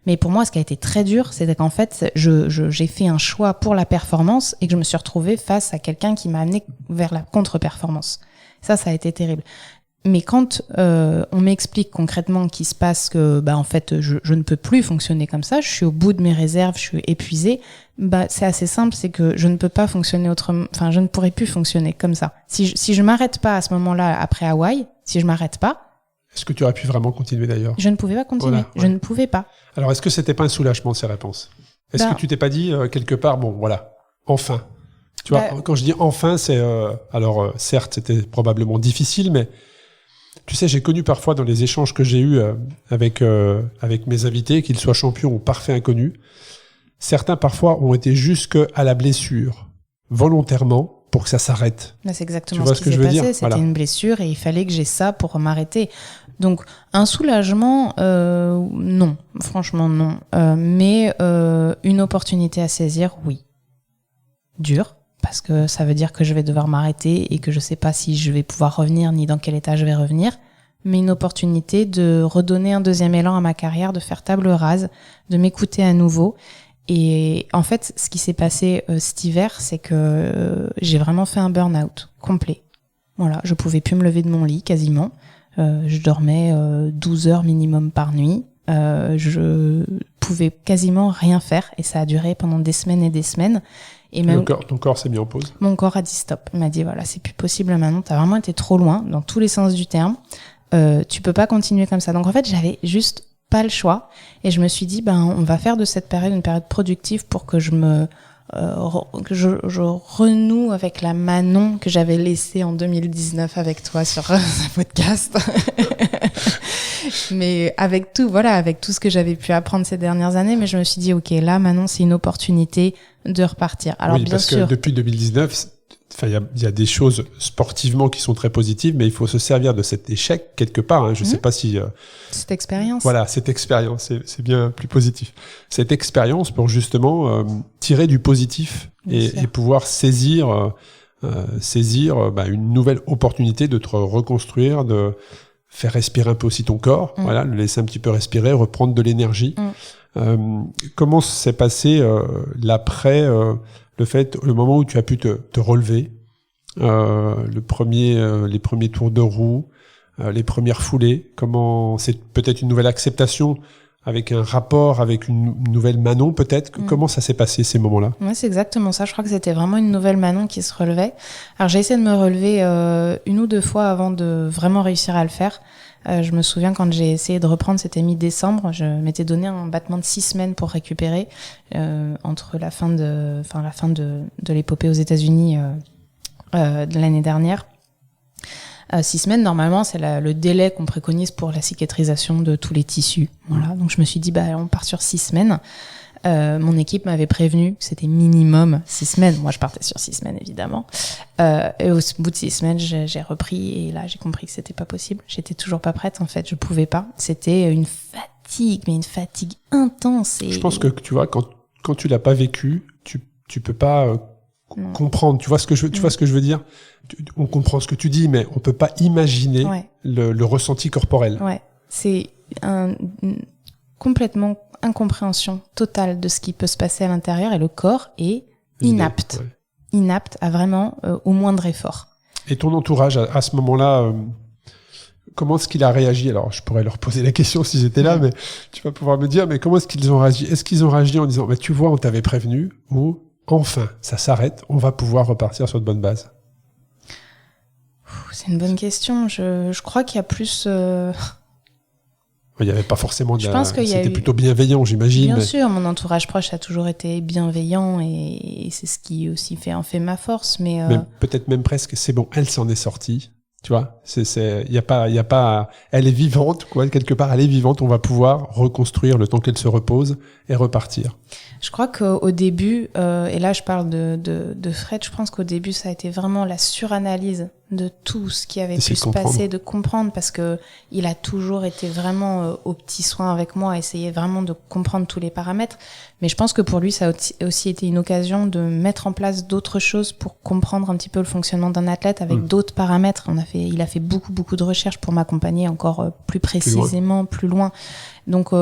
Mais pour moi, ce qui a été très dur, c'est qu'en fait, j'ai fait un choix pour la performance et que je me suis retrouvée face à quelqu'un qui m'a amenée vers la contre-performance. Ça a été terrible. Mais quand on m'explique concrètement qu'il se passe que, en fait, je ne peux plus fonctionner comme ça, je suis au bout de mes réserves, je suis épuisée, c'est assez simple, c'est que je ne peux pas fonctionner autrement, enfin, je ne pourrais plus fonctionner comme ça. Si je m'arrête pas à ce moment-là, après Hawaï, si je m'arrête pas, Est-ce que tu aurais pu vraiment continuer d'ailleurs? je ne pouvais pas continuer. Voilà, ouais. Je ne pouvais pas. Alors, est-ce que c'était pas un soulagement, ces réponses? Est-ce que tu t'es pas dit, quelque part, bon, voilà, enfin. Tu vois, quand je dis enfin, c'est... certes, c'était probablement difficile, mais tu sais, j'ai connu parfois dans les échanges que j'ai eus avec mes invités, qu'ils soient champions ou parfaits inconnus, certains parfois ont été jusque à la blessure, volontairement, pour que ça s'arrête. C'est exactement Tu vois ce qui s'est je veux passé. dire? C'était Voilà. une blessure et il fallait que j'ai ça pour m'arrêter. Donc, un soulagement, non. Franchement, non. Mais une opportunité à saisir, oui. Dur, parce que ça veut dire que je vais devoir m'arrêter et que je sais pas si je vais pouvoir revenir ni dans quel état je vais revenir. Mais une opportunité de redonner un deuxième élan à ma carrière, de faire table rase, de m'écouter à nouveau. Et en fait, ce qui s'est passé cet hiver, c'est que j'ai vraiment fait un burn-out complet. Voilà, je pouvais plus me lever de mon lit quasiment. Je dormais 12 heures minimum par nuit. Je pouvais quasiment rien faire et ça a duré pendant des semaines et des semaines. Et même Ton corps s'est mis en pause. mon corps a dit stop. Il m'a dit voilà, c'est plus possible maintenant. T'as vraiment été trop loin dans tous les sens du terme. Tu peux pas continuer comme ça. Donc en fait, j'avais juste pas le choix et je me suis dit on va faire de cette période une période productive pour que je renoue avec la Manon que j'avais laissée en 2019 avec toi sur un podcast. Mais avec tout ce que j'avais pu apprendre ces dernières années, mais je me suis dit ok, là Manon, c'est une opportunité de repartir. Alors oui, bien parce sûr, que depuis 2019, il y a des choses sportivement qui sont très positives, mais il faut se servir de cet échec quelque part. Hein. Je sais pas si... cette expérience. Voilà, cette expérience, c'est bien plus positif. Cette expérience pour justement tirer du positif et pouvoir saisir une nouvelle opportunité de te reconstruire, de faire respirer un peu aussi ton corps, voilà, le laisser un petit peu respirer, reprendre de l'énergie. Comment s'est passé l'après, le moment où tu as pu te relever, les premiers tours de roue, les premières foulées, comment c'est peut-être une nouvelle acceptation avec un rapport avec une nouvelle Manon peut-être. Comment ça s'est passé ces moments-là? Ouais, c'est exactement ça. Je crois que c'était vraiment une nouvelle Manon qui se relevait. Alors j'ai essayé de me relever 1 ou 2 fois avant de vraiment réussir à le faire. Je me souviens quand j'ai essayé de reprendre, c'était mi-décembre. Je m'étais donné un battement de 6 semaines pour récupérer entre la fin de l'épopée aux États-Unis de l'année dernière. 6 semaines, normalement, c'est le délai qu'on préconise pour la cicatrisation de tous les tissus. Voilà. Donc, je me suis dit, on part sur 6 semaines. Mon équipe m'avait prévenu que c'était minimum 6 semaines. Moi, je partais sur 6 semaines, évidemment. Et au bout de 6 semaines, j'ai repris et là, j'ai compris que c'était pas possible. J'étais toujours pas prête, en fait. Je pouvais pas. C'était une fatigue, mais une fatigue intense. Et... Je pense que, tu vois, quand tu l'as pas vécu, tu peux pas comprendre. Tu vois ce que je veux dire? On comprend ce que tu dis, mais on peut pas imaginer le ressenti corporel. Ouais. C'est complètement incompréhension totale de ce qui peut se passer à l'intérieur et le corps est inapte. Inapte à vraiment au moindre effort. Et ton entourage, à ce moment-là, comment est-ce qu'il a réagi? Alors, je pourrais leur poser la question si j'étais là, mais tu vas pouvoir me dire, mais comment est-ce qu'ils ont réagi? Est-ce qu'ils ont réagi en disant, tu vois, on t'avait prévenu, ou enfin, ça s'arrête, on va pouvoir repartir sur de bonnes bases? C'est une bonne question. Je crois qu'il y a plus... Il n'y avait pas forcément je pense qu'il c'était plutôt bienveillant, j'imagine. Bien sûr, mon entourage proche a toujours été bienveillant et c'est ce qui aussi en fait ma force. Mais peut-être même presque, c'est bon, elle s'en est sortie. Tu vois, il y a pas, elle est vivante, quoi, quelque part, elle est vivante, on va pouvoir reconstruire le temps qu'elle se repose et repartir? Je crois qu'au début, et là je parle de Fred, je pense qu'au début ça a été vraiment la suranalyse de tout ce qui avait pu se passer, de comprendre, parce que il a toujours été vraiment au petit soin avec moi, essayer vraiment de comprendre tous les paramètres. Mais je pense que pour lui ça a aussi été une occasion de mettre en place d'autres choses pour comprendre un petit peu le fonctionnement d'un athlète avec d'autres paramètres. Il a fait beaucoup de recherches pour m'accompagner encore plus précisément, plus loin. Donc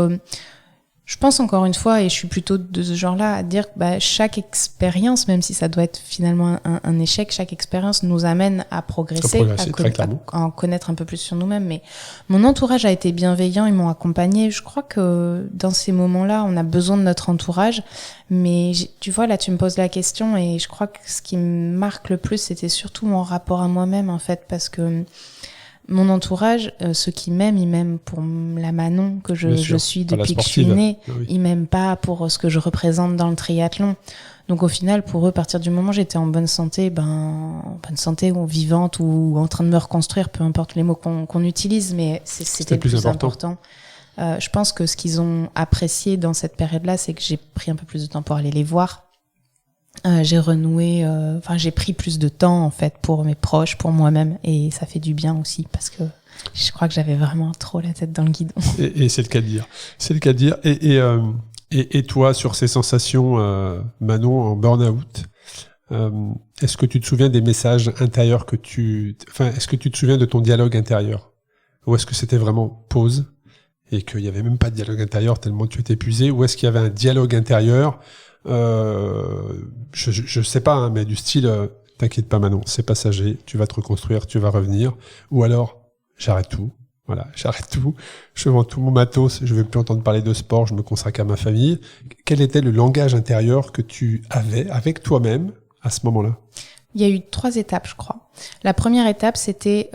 je pense encore une fois, et je suis plutôt de ce genre-là, à dire que chaque expérience, même si ça doit être finalement un échec, chaque expérience nous amène à progresser, à en connaître un peu plus sur nous-mêmes. Mais mon entourage a été bienveillant, ils m'ont accompagné. Je crois que dans ces moments-là, on a besoin de notre entourage. Mais tu vois, là, tu me poses la question, et je crois que ce qui me marque le plus, c'était surtout mon rapport à moi-même, en fait, parce que mon entourage, ceux qui m'aiment, ils m'aiment pour la Manon que je suis depuis que je suis née. Oui. Ils m'aiment pas pour ce que je représente dans le triathlon. Donc au final, pour eux, à partir du moment où j'étais en bonne santé, ou vivante ou en train de me reconstruire, peu importe les mots qu'on utilise, mais c'était le plus important. Je pense que ce qu'ils ont apprécié dans cette période-là, c'est que j'ai pris un peu plus de temps pour aller les voir. J'ai renoué, j'ai pris plus de temps en fait pour mes proches, pour moi-même, et ça fait du bien aussi parce que je crois que j'avais vraiment trop la tête dans le guidon. Et c'est le cas de dire. C'est le cas de dire. Et toi, sur ces sensations, Manon, en burn-out, est-ce que tu te souviens des messages intérieurs est-ce que tu te souviens de ton dialogue intérieur, ou est-ce que c'était vraiment pause et qu'il y avait même pas de dialogue intérieur tellement tu étais épuisé, ou est-ce qu'il y avait un dialogue intérieur? Je sais pas, hein, mais du style t'inquiète pas Manon, c'est passager, tu vas te reconstruire, tu vas revenir, ou alors j'arrête tout, je vends tout mon matos, je vais plus entendre parler de sport, je me consacre à ma famille. Quel était le langage intérieur que tu avais avec toi-même à ce moment-là? Il y a eu 3 étapes, je crois. La première étape, c'était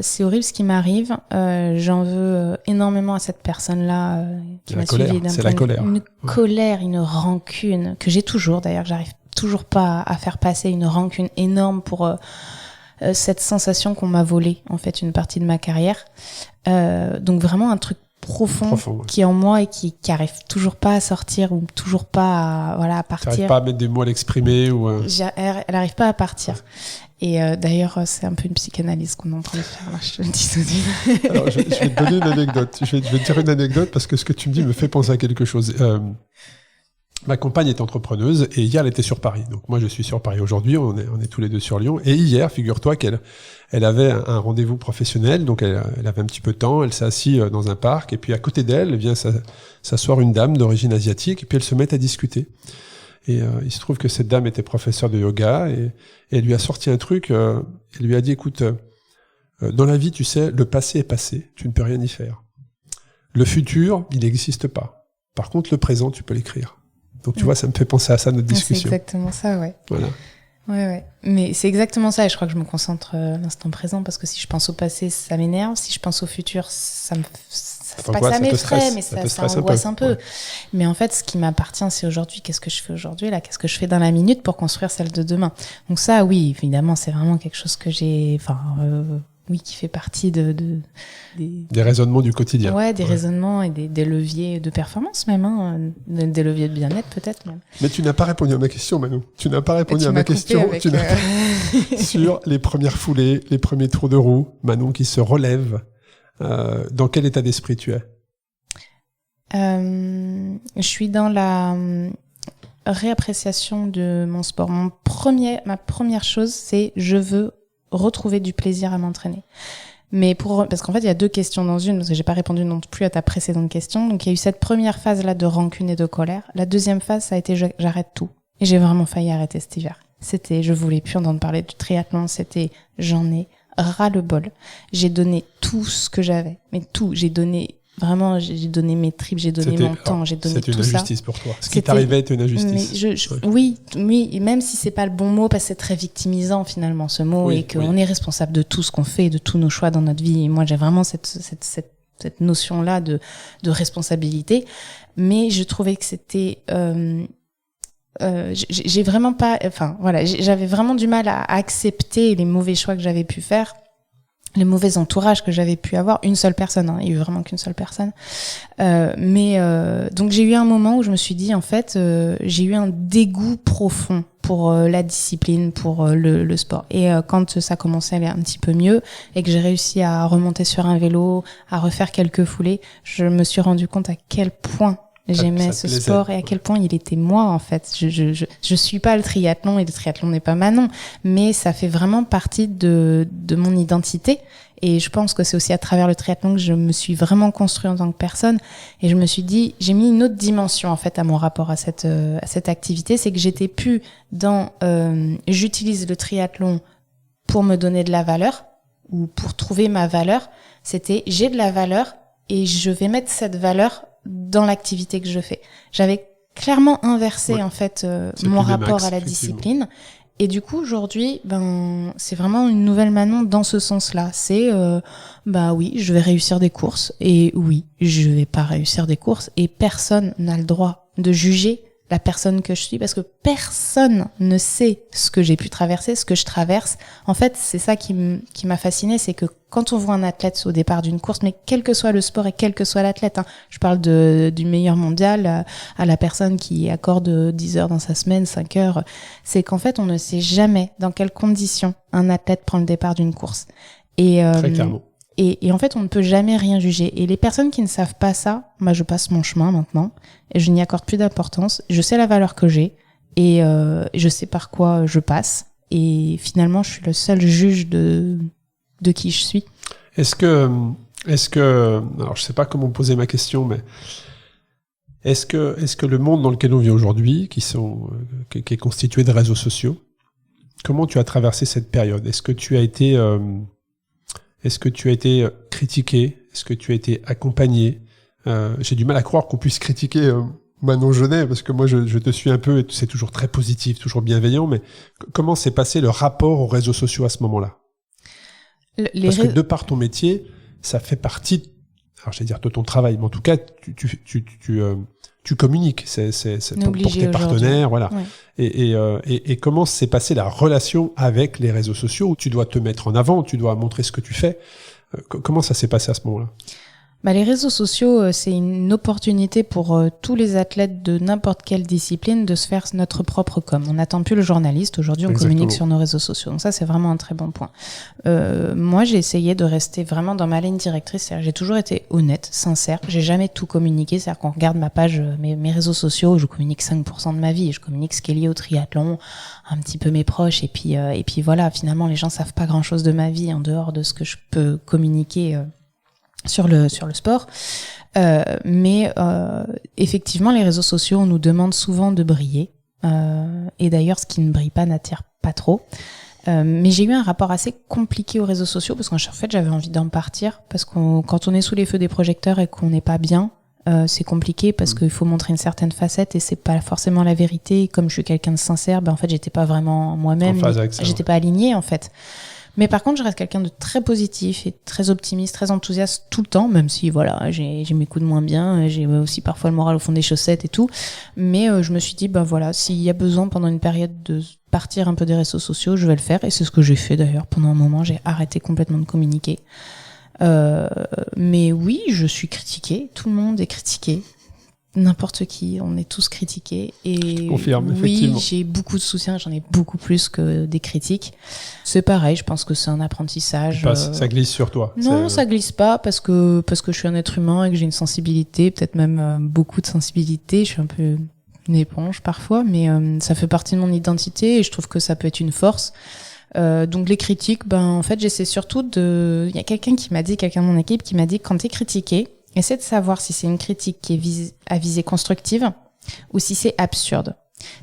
c'est horrible ce qui m'arrive. J'en veux énormément à cette personne-là qui m'a suivi. C'est la colère. Une colère, une rancune que j'ai toujours. D'ailleurs, j'arrive toujours pas à faire passer une rancune énorme pour cette sensation qu'on m'a volé en fait une partie de ma carrière. Donc vraiment un truc profond ouais. Qui est en moi et qui arrive toujours pas à sortir ou toujours pas à partir. T'arrives pas à mettre des mots à l'exprimer ou elle arrive pas à partir. Et d'ailleurs c'est un peu une psychanalyse qu'on est en train de faire là, je te le dis tout de suite. Alors je vais te donner une anecdote. Je vais te dire une anecdote parce que ce que tu me dis me fait penser à quelque chose. Ma compagne est entrepreneuse et hier elle était sur Paris. Donc moi je suis sur Paris aujourd'hui, on est tous les deux sur Lyon. Et hier, figure-toi qu'elle avait un rendez-vous professionnel, donc elle avait un petit peu de temps, elle s'est assise dans un parc et puis à côté d'elle vient s'asseoir une dame d'origine asiatique et puis elles se mettent à discuter. Et il se trouve que cette dame était professeure de yoga et elle lui a sorti un truc, elle lui a dit écoute, dans la vie tu sais, le passé est passé, tu ne peux rien y faire. Le futur, il n'existe pas. Par contre le présent, tu peux l'écrire. Donc tu vois, ça me fait penser à ça, notre discussion. C'est exactement ça, ouais. Voilà. Ouais. Mais c'est exactement ça, et je crois que je me concentre à l'instant présent, parce que si je pense au passé, ça m'énerve. Si je pense au futur, ça m'effraie, mais ça angoisse un peu. Ouais. Mais en fait, ce qui m'appartient, c'est aujourd'hui. Qu'est-ce que je fais aujourd'hui, là? Qu'est-ce que je fais dans la minute pour construire celle de demain? Donc ça, oui, évidemment, c'est vraiment quelque chose que j'ai... oui, qui fait partie des raisonnements du quotidien. Ouais, des raisonnements et des leviers de performance même, hein, des leviers de bien-être peut-être même. Mais tu n'as pas répondu à ma question, Manon. Tu n'as pas répondu à ma question sur les premières foulées, les premiers tours de roue. Manon qui se relève. Dans quel état d'esprit tu es? Je suis dans la réappréciation de mon sport. Ma première chose, c'est je veux retrouver du plaisir à m'entraîner. Mais parce qu'en fait, il y a 2 questions dans une, parce que j'ai pas répondu non plus à ta précédente question. Donc, il y a eu cette première phase-là de rancune et de colère. La deuxième phase, ça a été j'arrête tout. Et j'ai vraiment failli arrêter cet hiver. Je voulais plus entendre parler du triathlon. J'en ai ras-le-bol. J'ai donné tout ce que j'avais. Mais tout. J'ai donné mes tripes, j'ai donné mon temps, j'ai donné tout ça. C'était une injustice pour toi. Ce qui t'arrivait était une injustice. Oui, même si c'est pas le bon mot, parce que c'est très victimisant finalement ce mot, et qu'on est responsable de tout ce qu'on fait, de tous nos choix dans notre vie. Et moi, j'ai vraiment cette notion-là de responsabilité. Mais je trouvais que c'était... j'ai vraiment pas... j'avais vraiment du mal à accepter les mauvais choix que j'avais pu faire. les mauvais entourages que j'avais pu avoir, une seule personne, il y a eu vraiment qu'une seule personne. Donc j'ai eu un moment où je me suis dit, en fait, j'ai eu un dégoût profond pour la discipline, pour le sport. Et quand ça commençait à aller un petit peu mieux et que j'ai réussi à remonter sur un vélo, à refaire quelques foulées, je me suis rendu compte à quel point j'aimais ce sport et à quel point il était moi, en fait. Je suis pas le triathlon et le triathlon n'est pas Manon, mais ça fait vraiment partie de mon identité. Et je pense que c'est aussi à travers le triathlon que je me suis vraiment construite en tant que personne. Et je me suis dit, j'ai mis une autre dimension, en fait, à mon rapport à cette activité. C'est que j'étais plus dans, j'utilise le triathlon pour me donner de la valeur ou pour trouver ma valeur. C'était, j'ai de la valeur et je vais mettre cette valeur dans l'activité que je fais. J'avais clairement inversé en fait mon rapport à la discipline. Et du coup aujourd'hui, c'est vraiment une nouvelle Manon dans ce sens-là. C'est oui, je vais réussir des courses et oui, je vais pas réussir des courses et personne n'a le droit de juger la personne que je suis parce que personne ne sait ce que j'ai pu traverser, ce que je traverse. En fait, c'est ça qui m'a fascinée, c'est que quand on voit un athlète au départ d'une course, mais quel que soit le sport et quel que soit l'athlète, je parle du meilleur mondial à la personne qui accorde 10 heures dans sa semaine, 5 heures, c'est qu'en fait, on ne sait jamais dans quelles conditions un athlète prend le départ d'une course. Et, très clairement. Et en fait, on ne peut jamais rien juger. Et les personnes qui ne savent pas ça, je passe mon chemin maintenant. Et je n'y accorde plus d'importance. Je sais la valeur que j'ai. Et je sais par quoi je passe. Et finalement, je suis le seul juge de qui je suis. Est-ce que, alors je sais pas comment poser ma question, mais est-ce que le monde dans lequel on vit aujourd'hui, qui est constitué de réseaux sociaux, comment tu as traversé cette période? Est-ce que tu as été critiqué? Est-ce que tu as été accompagné? J'ai du mal à croire qu'on puisse critiquer Manon Jeunet, parce que moi je te suis un peu et c'est toujours très positif, toujours bienveillant, mais comment s'est passé le rapport aux réseaux sociaux à ce moment-là? Parce que de par ton métier, ça fait partie, alors je vais dire de ton travail, mais en tout cas tu communiques, c'est pour tes partenaires, voilà. Ouais. Et comment s'est passée la relation avec les réseaux sociaux où tu dois te mettre en avant, tu dois montrer ce que tu fais. Comment ça s'est passé à ce moment-là? Les réseaux sociaux, c'est une opportunité pour tous les athlètes de n'importe quelle discipline de se faire notre propre com. On n'attend plus le journaliste. Aujourd'hui, on communique sur nos réseaux sociaux. Donc ça, c'est vraiment un très bon point. Moi, j'ai essayé de rester vraiment dans ma ligne directrice. C'est-à-dire, j'ai toujours été honnête, sincère. J'ai jamais tout communiqué. C'est-à-dire qu'on regarde ma page, mes réseaux sociaux, je communique 5% de ma vie. Je communique ce qui est lié au triathlon, un petit peu mes proches. Et puis voilà, finalement, les gens savent pas grand-chose de ma vie en dehors de ce que je peux communiquer sur le sport, mais effectivement les réseaux sociaux on nous demande souvent de briller et d'ailleurs ce qui ne brille pas n'attire pas trop, mais j'ai eu un rapport assez compliqué aux réseaux sociaux parce qu'en fait j'avais envie d'en partir parce que quand on est sous les feux des projecteurs et qu'on n'est pas bien, c'est compliqué parce qu'il faut montrer une certaine facette et c'est pas forcément la vérité. Et comme je suis quelqu'un de sincère, en fait j'étais pas vraiment moi-même, j'étais pas alignée en fait. Mais par contre, je reste quelqu'un de très positif et très optimiste, très enthousiaste tout le temps, même si voilà, j'ai mes coups de moins bien, j'ai aussi parfois le moral au fond des chaussettes et tout. Mais je me suis dit, voilà, s'il y a besoin pendant une période de partir un peu des réseaux sociaux, je vais le faire. Et c'est ce que j'ai fait d'ailleurs. Pendant un moment, j'ai arrêté complètement de communiquer. Mais oui, je suis critiquée. Tout le monde est critiqué. N'importe qui, on est tous critiqués et je confirme, oui, j'ai beaucoup de soutien, j'en ai beaucoup plus que des critiques. C'est pareil, je pense que c'est un apprentissage. Ça glisse sur toi. Non, ça glisse pas parce que je suis un être humain et que j'ai une sensibilité, peut-être même beaucoup de sensibilité. Je suis un peu une éponge parfois, mais ça fait partie de mon identité et je trouve que ça peut être une force. Donc les critiques, en fait, j'essaie surtout il y a quelqu'un de mon équipe qui m'a dit quand t'es critiqué, essaie de savoir si c'est une critique qui est à visée constructive ou si c'est absurde.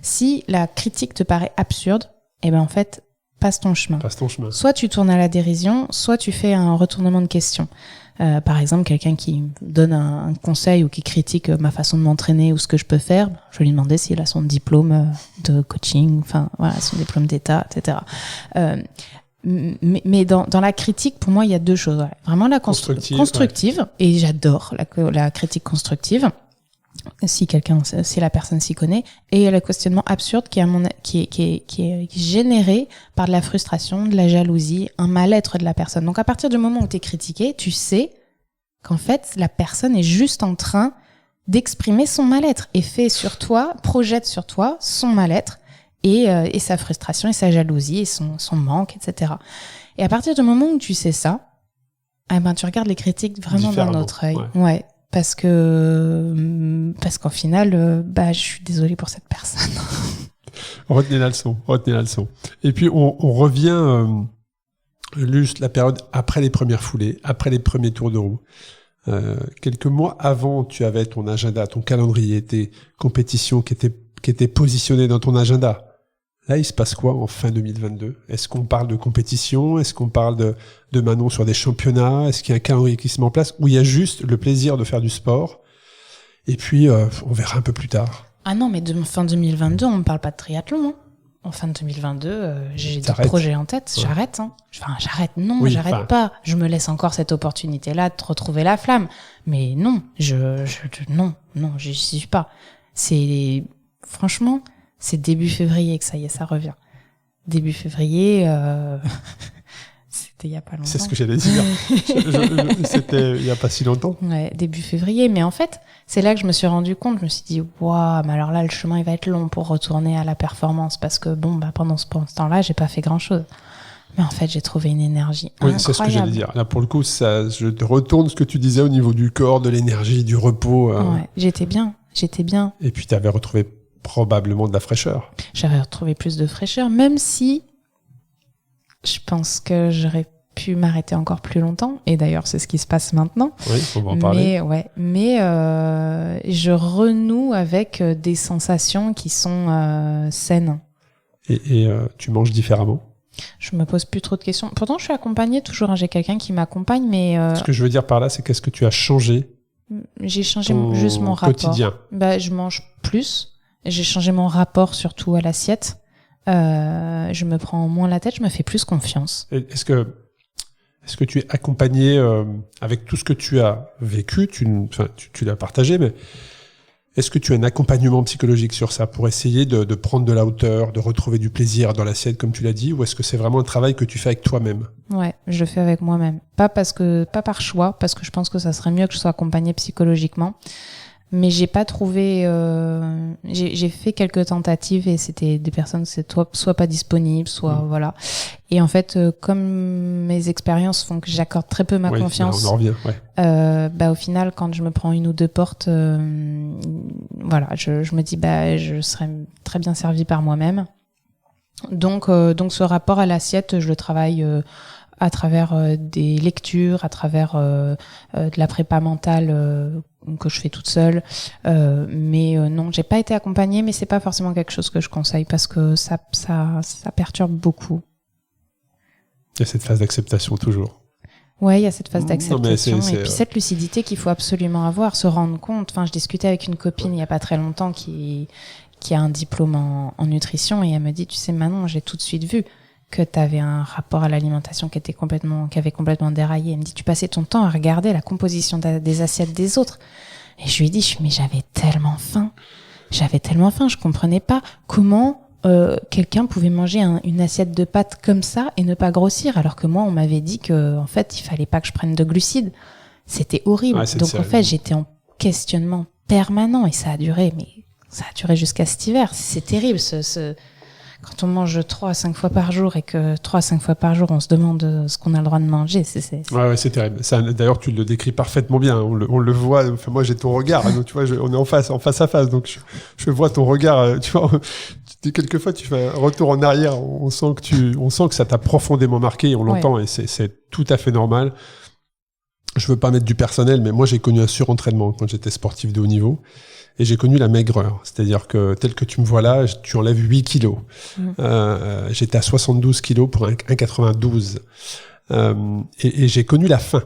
Si la critique te paraît absurde, en fait, passe ton chemin. Soit tu tournes à la dérision, soit tu fais un retournement de question. Par exemple, quelqu'un qui donne un conseil ou qui critique ma façon de m'entraîner ou ce que je peux faire, je vais lui demander s'il a son diplôme de coaching, son diplôme d'état, etc. Mais dans la critique, pour moi, il y a deux choses. Ouais. Vraiment la constructive, et j'adore la critique constructive. si la personne s'y connaît, et il y a le questionnement absurde qui est généré par de la frustration, de la jalousie, un mal-être de la personne. Donc à partir du moment où tu es critiqué, tu sais qu'en fait la personne est juste en train d'exprimer son mal-être et projette sur toi son mal-être et sa frustration et sa jalousie et son manque, etc. Et à partir du moment où tu sais ça, tu regardes les critiques vraiment d'un autre œil. Ouais. Parce qu'en final, je suis désolée pour cette personne. Retenez la leçon. Et puis, on revient juste la période après les premières foulées, après les premiers tours de roue. Quelques mois avant, tu avais ton agenda, ton calendrier, tes compétitions qui étaient positionnées dans ton agenda. Là, il se passe quoi en fin 2022 ? Est-ce qu'on parle de compétition ? Est-ce qu'on parle de Manon sur des championnats ? Est-ce qu'il y a un calendrier qui se met en place ? Ou il y a juste le plaisir de faire du sport ? Et puis, on verra un peu plus tard. Ah non, mais fin 2022, on ne parle pas de triathlon. Hein. En fin 2022, j'ai des projets en tête. Ouais. J'arrête. Hein. J'arrête. Non, oui, j'arrête pas. Je me laisse encore cette opportunité-là de retrouver la flamme. Mais non, non, j'y suis pas. Franchement... C'est début février que ça y est, ça revient. Début février, c'était il y a pas longtemps. C'est ce que j'allais dire. C'était il y a pas si longtemps. Ouais, début février. Mais en fait, c'est là que je me suis rendu compte. Je me suis dit, waouh, mais alors là, le chemin, il va être long pour retourner à la performance. Parce que pendant ce temps-là, j'ai pas fait grand-chose. Mais en fait, j'ai trouvé une énergie incroyable. C'est ce que j'allais dire. Là, pour le coup, je te retourne ce que tu disais au niveau du corps, de l'énergie, du repos. Ouais, j'étais bien. Et puis, tu avais retrouvé probablement de la fraîcheur. J'aurais retrouvé plus de fraîcheur, même si je pense que j'aurais pu m'arrêter encore plus longtemps. Et d'ailleurs, c'est ce qui se passe maintenant. Oui, on va en parler. Mais je renoue avec des sensations qui sont saines. Et tu manges différemment ? Je me pose plus trop de questions. Pourtant, je suis accompagnée toujours. J'ai quelqu'un qui m'accompagne, mais... Ce que je veux dire par là, c'est qu'est-ce que tu as changé ? J'ai changé juste mon rapport. Quotidien. Je mange plus. J'ai changé mon rapport surtout à l'assiette. Je me prends moins la tête, je me fais plus confiance. Est-ce que tu es accompagné avec tout ce que tu as vécu, tu l'as partagé, mais est-ce que tu as un accompagnement psychologique sur ça pour essayer de prendre de la hauteur, de retrouver du plaisir dans l'assiette comme tu l'as dit, ou est-ce que c'est vraiment un travail que tu fais avec toi-même ? Ouais, je le fais avec moi-même. Pas par choix, parce que je pense que ça serait mieux que je sois accompagnée psychologiquement. Mais j'ai pas trouvé. J'ai fait quelques tentatives et c'était des personnes soit pas disponibles, soit voilà. Et en fait, comme mes expériences font que j'accorde très peu ma confiance. On en revient. Ouais. Au final, quand je me prends une ou deux portes, voilà, je me dis je serais très bien servie par moi-même. Donc ce rapport à l'assiette, je le travaille. À travers des lectures, à travers de la prépa mentale que je fais toute seule. Mais non, j'ai pas été accompagnée, mais c'est pas forcément quelque chose que je conseille parce que ça perturbe beaucoup. Il y a cette phase d'acceptation toujours. Ouais, il y a cette phase d'acceptation et puis cette lucidité qu'il faut absolument avoir, se rendre compte. Enfin, je discutais avec une copine il y a pas très longtemps qui a un diplôme en nutrition et elle me dit, tu sais Manon, j'ai tout de suite vu que tu avais un rapport à l'alimentation qui avait complètement déraillé. Elle me dit, tu passais ton temps à regarder la composition des assiettes des autres. Et je lui ai dit, mais j'avais tellement faim, je comprenais pas comment quelqu'un pouvait manger une assiette de pâtes comme ça et ne pas grossir, alors que moi, on m'avait dit que en fait, il fallait pas que je prenne de glucides. C'était horrible. Donc en fait, j'étais en questionnement permanent et ça a duré jusqu'à cet hiver. C'est terrible quand on mange 3 à 5 fois par jour et que 3 à 5 fois par jour, on se demande ce qu'on a le droit de manger. Ouais, c'est terrible. Ça, d'ailleurs, tu le décris parfaitement bien. On le voit. Enfin, moi, j'ai ton regard. Donc, tu vois, on est en face à face. Donc, je vois ton regard. Tu vois, quelquefois, tu fais un retour en arrière. On sent que ça t'a profondément marqué. On l'entend et c'est tout à fait normal. Je veux pas mettre du personnel, mais moi, j'ai connu un surentraînement quand j'étais sportif de haut niveau. Et j'ai connu la maigreur. C'est-à-dire que, tel que tu me vois là, tu enlèves 8 kilos. J'étais à 72 kilos pour 1,92. Et j'ai connu la faim.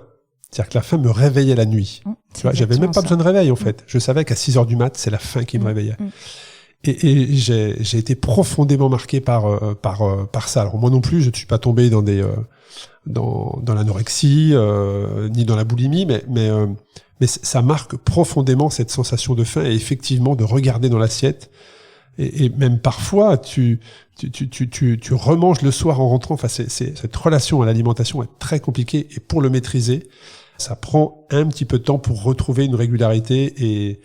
C'est-à-dire que la faim me réveillait la nuit. Tu vois, j'avais même pas besoin de réveil, en fait. Je savais qu'à 6 heures du mat, c'est la faim qui me réveillait. Et j'ai été profondément marqué par ça. Alors, moi non plus, je ne suis pas tombé dans l'anorexie, ni dans la boulimie, mais mais ça marque profondément cette sensation de faim et effectivement de regarder dans l'assiette. Et même parfois, tu remanges le soir en rentrant. Enfin, cette relation à l'alimentation est très compliquée et pour le maîtriser, ça prend un petit peu de temps pour retrouver une régularité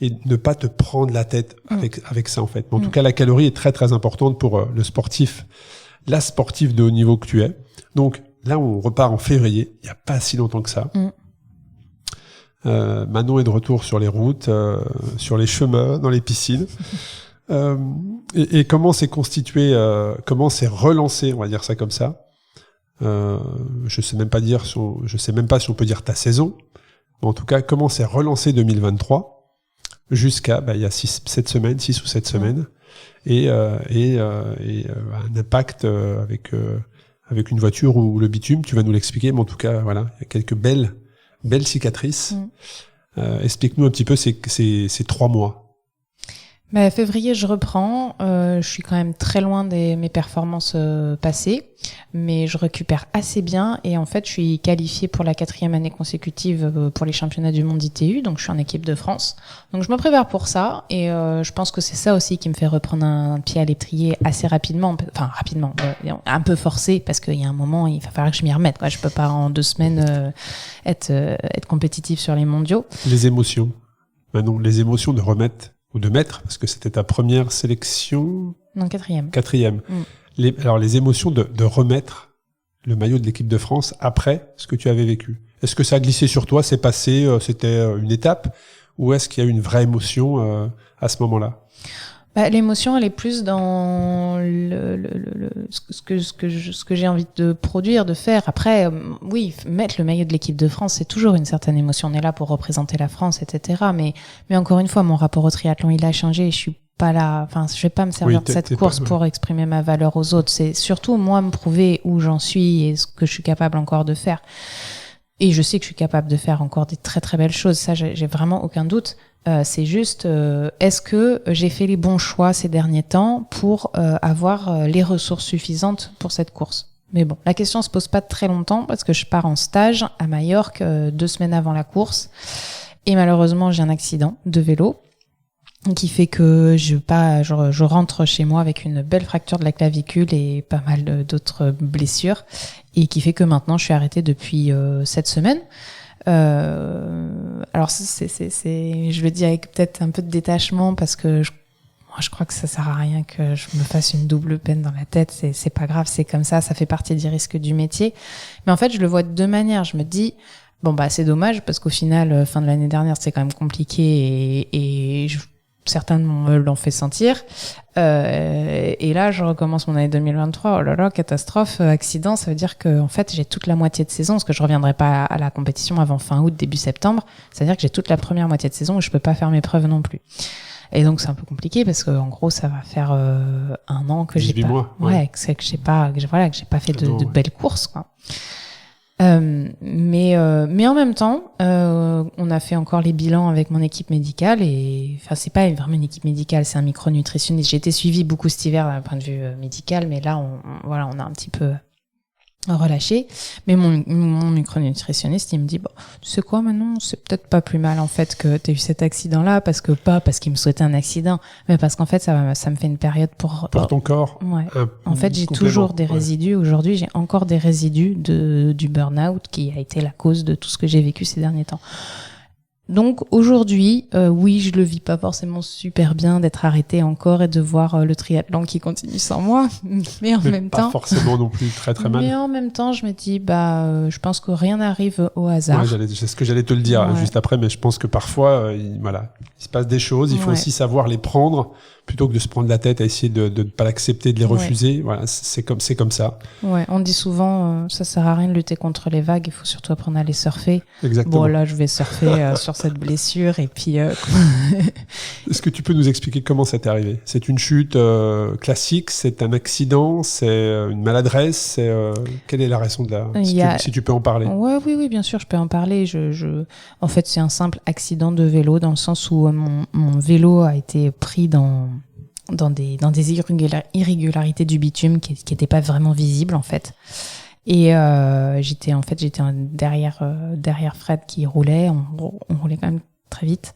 et ne pas te prendre la tête avec ça en fait. Mais en tout cas, la calorie est très très importante pour le sportif, la sportive de haut niveau que tu es. Donc là, on repart en février. Il n'y a pas si longtemps que ça. Manon est de retour sur les routes, sur les chemins, dans les piscines. Et comment c'est constitué, comment c'est relancé, on va dire ça comme ça. Je sais même pas si on peut dire ta saison, mais en tout cas, comment c'est relancé 2023 jusqu'à, il y a 6 ou 7 semaines, et un impact avec une voiture ou le bitume. Tu vas nous l'expliquer, mais en tout cas, voilà, il y a quelques belles cicatrices. Explique-nous un petit peu ces 3 mois. Février, je reprends. Je suis quand même très loin de mes performances passées, mais je récupère assez bien. Et en fait, je suis qualifiée pour la 4e année consécutive pour les championnats du monde ITU. Donc, je suis en équipe de France. Donc, je me prépare pour ça. Et je pense que c'est ça aussi qui me fait reprendre un pied à l'étrier assez rapidement. Enfin, rapidement. Un peu forcé, parce qu'il y a un moment, il va falloir que je m'y remette, quoi. Je peux pas en 2 semaines être compétitive sur les mondiaux. Les émotions. Manon, les émotions de remettre ou de mettre, parce que c'était ta première sélection. Non, 4e. 4e. Alors, les émotions de remettre le maillot de l'équipe de France après ce que tu avais vécu. Est-ce que ça a glissé sur toi, c'est passé, c'était une étape, ou est-ce qu'il y a eu une vraie émotion à ce moment-là? L'émotion, elle est plus dans ce que j'ai envie de produire, de faire. Après, oui, mettre le maillot de l'équipe de France, c'est toujours une certaine émotion. On est là pour représenter la France, etc. Mais encore une fois, mon rapport au triathlon, il a changé. Je suis pas là. Enfin, je vais pas me servir de cette course pour exprimer ma valeur aux autres. C'est surtout moi me prouver où j'en suis et ce que je suis capable encore de faire. Et je sais que je suis capable de faire encore des très très belles choses. Ça, j'ai vraiment aucun doute. C'est juste, est-ce que j'ai fait les bons choix ces derniers temps pour avoir les ressources suffisantes pour cette course? Mais bon, la question se pose pas très longtemps parce que je pars en stage à Majorque 2 semaines avant la course et malheureusement j'ai un accident de vélo qui fait que je rentre chez moi avec une belle fracture de la clavicule et pas mal d'autres blessures et qui fait que maintenant je suis arrêtée depuis 7 semaines. Alors je le dis avec peut-être un peu de détachement parce que je crois que ça sert à rien que je me fasse une double peine dans la tête. C'est pas grave, c'est comme ça fait partie des risques du métier. Mais en fait, je le vois de 2 manières. Je me dis, c'est dommage parce qu'au final, fin de l'année dernière, c'est quand même compliqué et certains me l'ont fait sentir. Et là, je recommence mon année 2023. Oh là là, catastrophe, accident. Ça veut dire que, en fait, j'ai toute la moitié de saison, parce que je reviendrai pas à la compétition avant fin août, début septembre. C'est-à-dire que j'ai toute la première moitié de saison où je peux pas faire mes preuves non plus. Et donc, c'est un peu compliqué parce que, en gros, ça va faire 1 an que j'ai pas, mois, que j'ai pas fait de belles courses, quoi. Mais en même temps, on a fait encore les bilans avec mon équipe médicale et enfin c'est pas vraiment une équipe médicale, c'est un micronutritionniste. J'ai été suivie beaucoup cet hiver d'un point de vue médical, mais là on a un petit peu relâché. Mais mon micronutritionniste, il me dit tu sais quoi Manon, c'est peut-être pas plus mal en fait que t'aies eu cet accident-là parce qu'il me souhaitait un accident, mais parce qu'en fait ça me fait une période pour ton corps. Ouais. En fait, j'ai toujours des résidus. Aujourd'hui, j'ai encore des résidus du burn-out qui a été la cause de tout ce que j'ai vécu ces derniers temps. Donc aujourd'hui, oui, je le vis pas forcément super bien d'être arrêtée encore et de voir le triathlon qui continue sans moi, mais en même temps, pas forcément non plus très très mal. Mais en même temps, je me dis je pense que rien n'arrive au hasard. Ouais, c'est ce que j'allais te le dire juste après, mais je pense que parfois, il se passe des choses. Il faut aussi savoir les prendre plutôt que de se prendre la tête à essayer de ne pas l'accepter, de les refuser. Voilà, c'est comme ça. Ouais, on dit souvent, ça sert à rien de lutter contre les vagues. Il faut surtout apprendre à les surfer. Exactement. Bon, là, je vais surfer sur cette blessure et puis. Est-ce que tu peux nous expliquer comment ça t'est arrivé? C'est une chute classique, c'est un accident, c'est une maladresse. Quelle est la raison de si tu peux en parler? Oui, bien sûr, je peux en parler. En fait, c'est un simple accident de vélo dans le sens où mon vélo a été pris dans des irrégularités du bitume qui n'étaient pas vraiment visibles en fait. Et j'étais derrière Fred qui roulait. On roulait quand même très vite.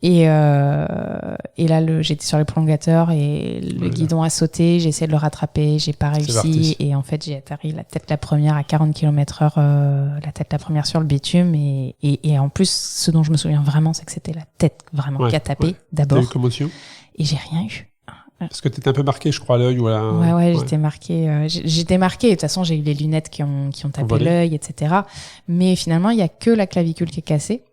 Et là, j'étais sur le prolongateur et le guidon a sauté. J'ai essayé de le rattraper, j'ai pas réussi. Et en fait, j'ai atterri la tête la première à 40 km/h, la tête la première sur le bitume. Et en plus, ce dont je me souviens vraiment, c'est que c'était la tête vraiment qui a tapé d'abord. T'as eu commotion ? Et j'ai rien eu. Parce que t'étais un peu marqué, je crois, à l'œil ou à la... Ouais, j'étais marquée. J'étais marquée. De toute façon, j'ai eu les lunettes qui ont tapé l'œil, etc. Mais finalement, il y a que la clavicule qui est cassée.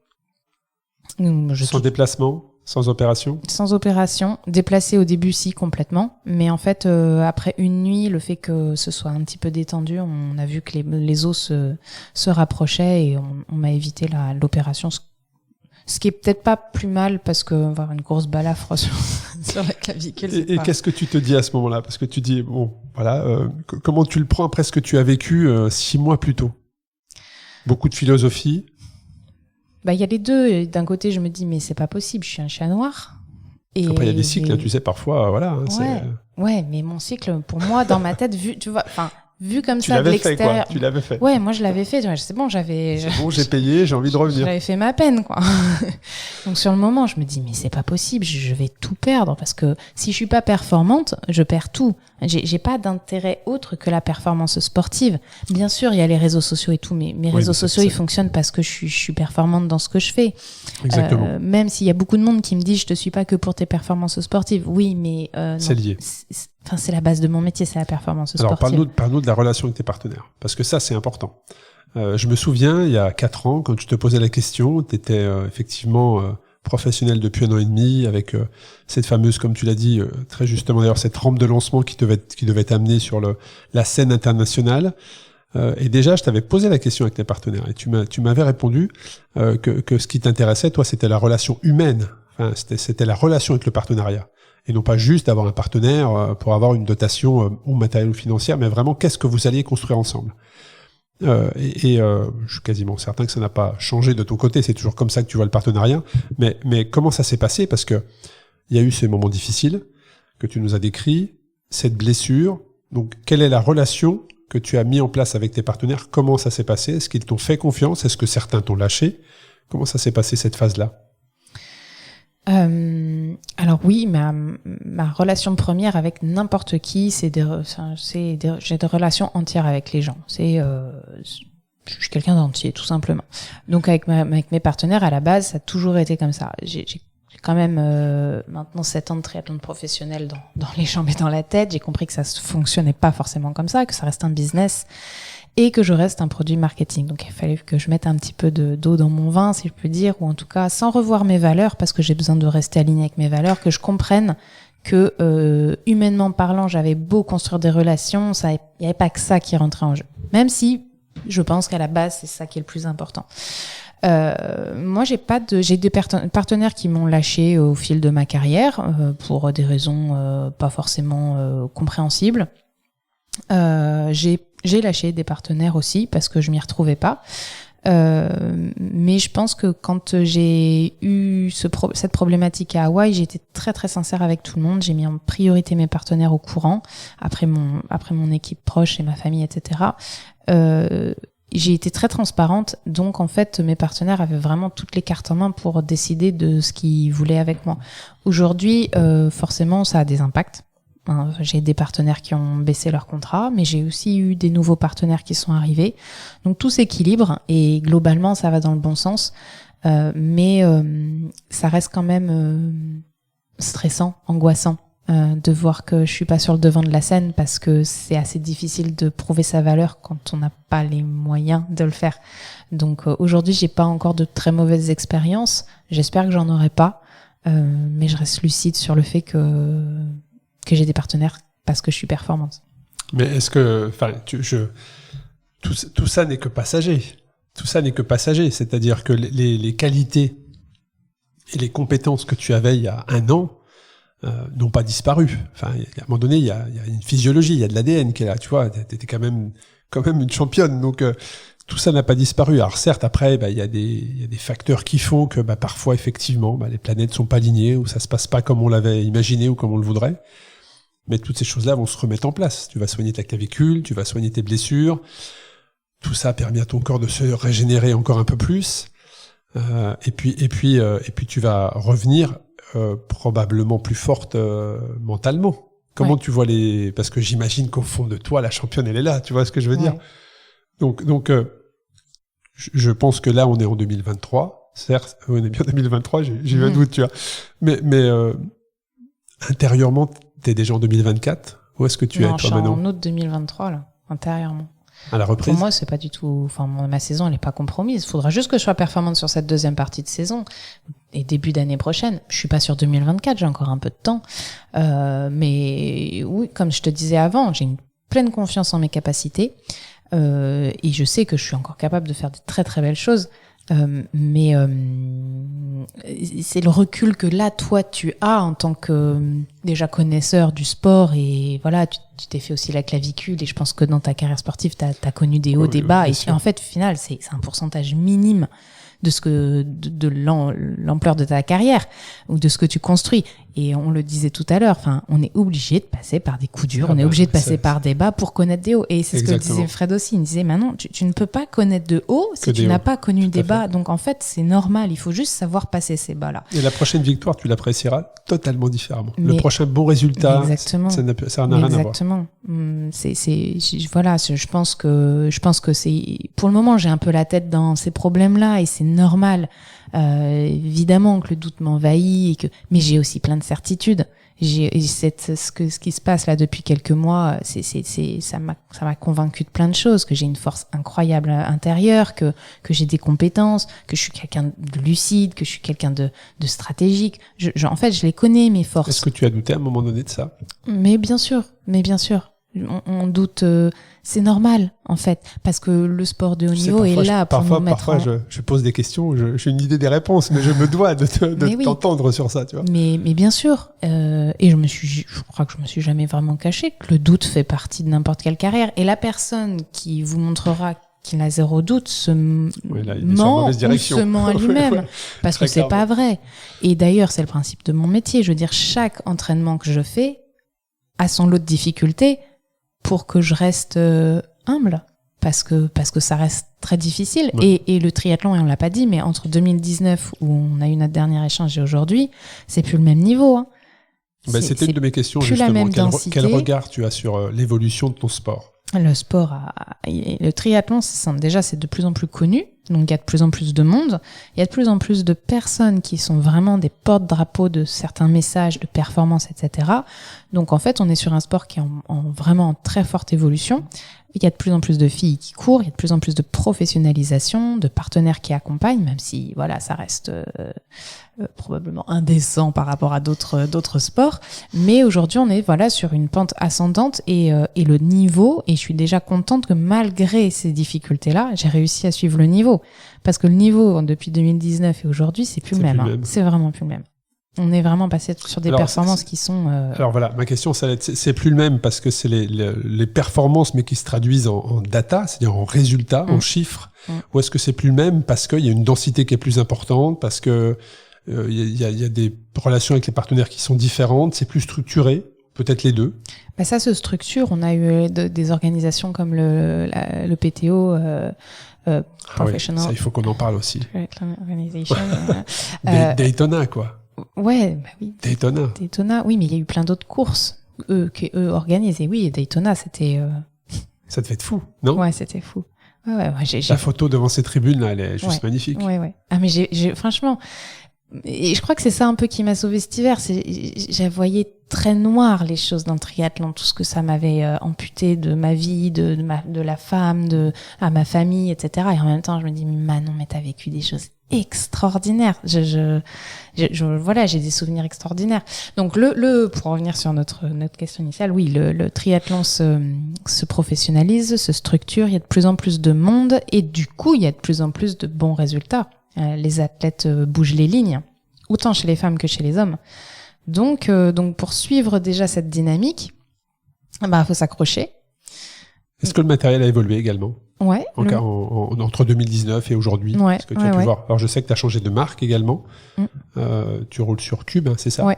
Sans déplacement, sans opération ? Sans opération. Déplacé au début, si, complètement. Mais en fait, après une nuit, le fait que ce soit un petit peu détendu, on a vu que les os se rapprochaient et on m'a évité l'opération. Ce qui est peut-être pas plus mal parce que avoir une grosse balafre sur la clavicule. Et qu'est-ce que tu te dis à ce moment-là ? Parce que tu dis, bon, voilà, comment tu le prends après ce que tu as vécu 6 mois plus tôt ? Beaucoup de philosophie. Il y a les deux. D'un côté, je me dis, mais c'est pas possible, je suis un chat noir. Et après, il y a des cycles, tu sais, parfois, voilà. Ouais, mais mon cycle, pour moi, dans ma tête, vu comme ça de l'extérieur. Tu l'avais fait. Ouais, moi je l'avais fait. C'est bon, j'ai payé, j'ai envie de revenir. J'avais fait ma peine, quoi. Donc sur le moment, je me dis mais c'est pas possible, je vais tout perdre parce que si je suis pas performante, je perds tout. J'ai pas d'intérêt autre que la performance sportive. Bien sûr, il y a les réseaux sociaux et tout, mais mes réseaux sociaux ils fonctionnent parce que je suis performante dans ce que je fais. Exactement. Même s'il y a beaucoup de monde qui me dit je te suis pas que pour tes performances sportives. Oui, mais c'est lié. C'est la base de mon métier, c'est la performance sportive. Alors, parle-nous de la relation avec tes partenaires. Parce que ça, c'est important. Je me souviens, il y a 4 ans, quand tu te posais la question, tu étais effectivement professionnel depuis 1 an et demi, avec cette fameuse, comme tu l'as dit, très justement d'ailleurs, cette rampe de lancement qui devait t'amener sur la scène internationale. Et déjà, je t'avais posé la question avec tes partenaires. Et tu m'avais répondu que ce qui t'intéressait, toi, c'était la relation humaine. Enfin, c'était la relation avec le partenariat. Et non pas juste d'avoir un partenaire pour avoir une dotation ou matérielle ou financière, mais vraiment qu'est-ce que vous alliez construire ensemble. Je suis quasiment certain que ça n'a pas changé de ton côté, c'est toujours comme ça que tu vois le partenariat. Mais comment ça s'est passé ? Parce que il y a eu ces moments difficiles que tu nous as décrits, cette blessure. Donc, quelle est la relation que tu as mis en place avec tes partenaires ? Comment ça s'est passé ? Est-ce qu'ils t'ont fait confiance ? Est-ce que certains t'ont lâché ? Comment ça s'est passé cette phase-là ? Alors oui, ma relation première avec n'importe qui, j'ai des relations entières avec les gens. Je suis quelqu'un d'entier, tout simplement. Donc avec mes partenaires, à la base, ça a toujours été comme ça. J'ai quand même maintenant 7 ans de triathlon professionnel dans les jambes et dans la tête. J'ai compris que ça fonctionnait pas forcément comme ça, que ça reste un business. Et que je reste un produit marketing. Donc il fallait que je mette un petit peu d'eau dans mon vin, si je peux dire, ou en tout cas sans revoir mes valeurs, parce que j'ai besoin de rester aligné avec mes valeurs, que je comprenne que humainement parlant, j'avais beau construire des relations, il n'y avait pas que ça qui rentrait en jeu. Même si je pense qu'à la base, c'est ça qui est le plus important. Moi, j'ai des partenaires qui m'ont lâché au fil de ma carrière pour des raisons pas forcément compréhensibles. J'ai lâché des partenaires aussi parce que je m'y retrouvais pas. Mais je pense que quand j'ai eu cette problématique à Hawaï, j'ai été très très sincère avec tout le monde. J'ai mis en priorité mes partenaires au courant, après mon équipe proche et ma famille, etc. J'ai été très transparente, donc en fait mes partenaires avaient vraiment toutes les cartes en main pour décider de ce qu'ils voulaient avec moi. Aujourd'hui, forcément, ça a des impacts. J'ai des partenaires qui ont baissé leur contrat, mais j'ai aussi eu des nouveaux partenaires qui sont arrivés. Donc tout s'équilibre et globalement ça va dans le bon sens, mais ça reste quand même stressant, angoissant de voir que je suis pas sur le devant de la scène parce que c'est assez difficile de prouver sa valeur quand on n'a pas les moyens de le faire. Donc aujourd'hui j'ai pas encore de très mauvaises expériences, j'espère que j'en aurai pas, mais je reste lucide sur le fait que j'ai des partenaires parce que je suis performante. Mais est-ce que, tout ça n'est que passager. Tout ça n'est que passager. C'est-à-dire que les qualités et les compétences que tu avais il y a 1 an n'ont pas disparu. Enfin, à un moment donné, il y a une physiologie, il y a de l'ADN qui est là. Tu vois, t'étais quand même une championne. Donc, tout ça n'a pas disparu. Alors certes, après, il y a des facteurs qui font que parfois, effectivement, les planètes sont pas alignées ou ça se passe pas comme on l'avait imaginé ou comme on le voudrait. Mais toutes ces choses-là vont se remettre en place. Tu vas soigner ta clavicule, tu vas soigner tes blessures. tout ça a permis à ton corps de se régénérer encore un peu plus. Et puis tu vas revenir probablement plus forte mentalement. Comment tu vois parce que j'imagine qu'au fond de toi, la championne, elle est là. Tu vois ce que je veux dire? Donc, je pense que là, on est en 2023. Certes, on est bien en 2023. J'ai eu un doute, tu vois. Mais intérieurement, t'es déjà en 2024. Où est-ce que tu es, toi, maintenant? Je suis en août 2023, là, intérieurement. À la reprise? Pour moi, c'est pas du tout. Enfin, ma saison, elle est pas compromise. Il faudra juste que je sois performante sur cette deuxième partie de saison et début d'année prochaine. Je suis pas sur 2024, j'ai encore un peu de temps. Mais oui, comme je te disais avant, j'ai une pleine confiance en mes capacités et je sais que je suis encore capable de faire de très très belles choses. Mais c'est le recul que là, toi, tu as en tant que déjà connaisseur du sport et voilà, tu t'es fait aussi la clavicule et je pense que dans ta carrière sportive, t'as connu des hauts, des bas et en fait, au final, c'est un pourcentage minime de l'ampleur de ta carrière ou de ce que tu construis. Et on le disait tout à l'heure, enfin, on est obligé de passer par des coups durs, on est obligé de passer par des bas pour connaître des hauts. Et c'est ce que disait Fred aussi. Il disait, maintenant, tu ne peux pas connaître de hauts si tu n'as pas connu des bas. Donc, en fait, c'est normal. Il faut juste savoir passer ces bas-là. Et la prochaine victoire, tu l'apprécieras totalement différemment. Le prochain bon résultat, ça n'a rien à voir. Exactement. Voilà, je pense que c'est, pour le moment, j'ai un peu la tête dans ces problèmes-là et c'est normal. Évidemment que le doute m'envahit mais j'ai aussi plein de certitudes. Ce qui se passe là depuis quelques mois, ça m'a convaincu de plein de choses, que j'ai une force incroyable intérieure, que j'ai des compétences, que je suis quelqu'un de lucide, que je suis quelqu'un de stratégique. En fait, je les connais, mes forces. Est-ce que tu as douté à un moment donné de ça? Mais bien sûr. On doute, c'est normal en fait, parce que le sport de haut niveau est là pour nous mettre. Parfois, je pose des questions, j'ai une idée des réponses, mais je me dois de t'entendre sur ça, tu vois. Mais bien sûr, et je crois que je me suis jamais vraiment caché que le doute fait partie de n'importe quelle carrière. Et la personne qui vous montrera qu'il a zéro doute se ment à lui-même, parce que c'est pas vrai. Et d'ailleurs, c'est le principe de mon métier. Je veux dire, chaque entraînement que je fais a son lot de difficultés, pour que je reste humble, parce que ça reste très difficile. Ouais. Et le triathlon, et on l'a pas dit, mais entre 2019 où on a eu notre dernier échange et aujourd'hui, c'est plus le même niveau. Hein. C'était une de mes questions justement. Quel regard tu as sur l'évolution de ton sport? Le triathlon, c'est de plus en plus connu. Donc, il y a de plus en plus de monde. Il y a de plus en plus de personnes qui sont vraiment des porte-drapeaux de certains messages de performance, etc. Donc, en fait, on est sur un sport qui est vraiment très forte évolution. Il y a de plus en plus de filles qui courent. Il y a de plus en plus de professionnalisation, de partenaires qui accompagnent, même si, voilà, ça reste probablement indécent par rapport à d'autres sports. Mais aujourd'hui, on est, sur une pente ascendante et le niveau, et je suis déjà contente que malgré ces difficultés-là, j'ai réussi à suivre le niveau. Parce que le niveau, depuis 2019 et aujourd'hui, c'est plus le même. C'est vraiment plus le même. On est vraiment passé sur des performances qui sont... Alors voilà, ma question, c'est plus le même parce que c'est les performances, mais qui se traduisent en data, c'est-à-dire en résultats, en chiffres. Ou est-ce que c'est plus le même parce qu'il y a une densité qui est plus importante, parce que il y a des relations avec les partenaires qui sont différentes, c'est plus structuré, peut-être les deux? Ça se structure. On a eu des organisations comme le PTO... Professional. Ça, il faut qu'on en parle aussi. Daytona, quoi. Ouais, oui. Daytona, oui, mais il y a eu plein d'autres courses eux organisées. Oui, et Daytona, c'était... Ça devait être fou, non? Ouais, c'était fou. Ouais, La photo devant ces tribunes, là, elle est juste magnifique. Ouais. Ah, mais j'ai franchement... Et je crois que c'est ça un peu qui m'a sauvée cet hiver. J'ai voyé très noir les choses dans le triathlon, tout ce que ça m'avait amputé de ma vie, de la femme, à ma famille, etc. Et en même temps, je me dis, Manon, mais t'as vécu des choses extraordinaires. Voilà, j'ai des souvenirs extraordinaires. Donc pour revenir sur notre question initiale, oui, le triathlon se professionnalise, se structure. Il y a de plus en plus de monde et du coup, il y a de plus en plus de bons résultats. Les athlètes bougent les lignes, autant chez les femmes que chez les hommes. Donc pour suivre déjà cette dynamique, faut s'accrocher. Est-ce que le matériel a évolué également? Ouais. Entre 2019 et aujourd'hui, est-ce que tu as pu voir? Alors je sais que tu as changé de marque également. Tu roules sur Cube, hein, c'est ça? Ouais.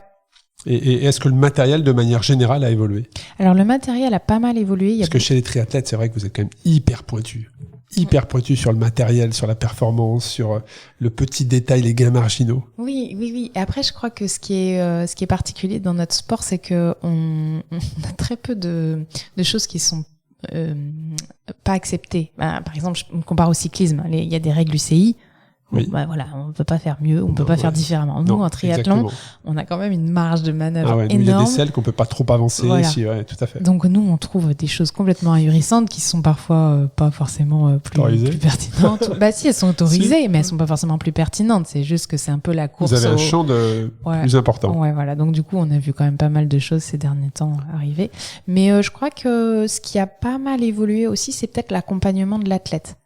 Et est-ce que le matériel, de manière générale, a évolué? Alors le matériel a pas mal évolué. Parce que chez les triathlètes, c'est vrai que vous êtes quand même hyper pointus. hyper pointu sur le matériel, sur la performance, sur le petit détail, les gains marginaux. Oui. Et après, je crois que ce qui est particulier dans notre sport, c'est que on a très peu de choses qui sont pas acceptées. Par exemple, je me compare au cyclisme. Il y a des règles UCI. Oui. Voilà, on peut pas faire mieux, on peut pas faire différemment. Nous, en triathlon, on a quand même une marge de manœuvre énorme. Il y a des selles qu'on peut pas trop avancer. Voilà. Tout à fait. Donc nous, on trouve des choses complètement ahurissantes qui sont parfois pas forcément plus pertinentes. Si, elles sont autorisées, mais elles sont pas forcément plus pertinentes. C'est juste que c'est un peu la course. Vous avez un champ plus important. Ouais, voilà. Donc du coup, on a vu quand même pas mal de choses ces derniers temps arriver. Mais je crois que ce qui a pas mal évolué aussi, c'est peut-être l'accompagnement de l'athlète.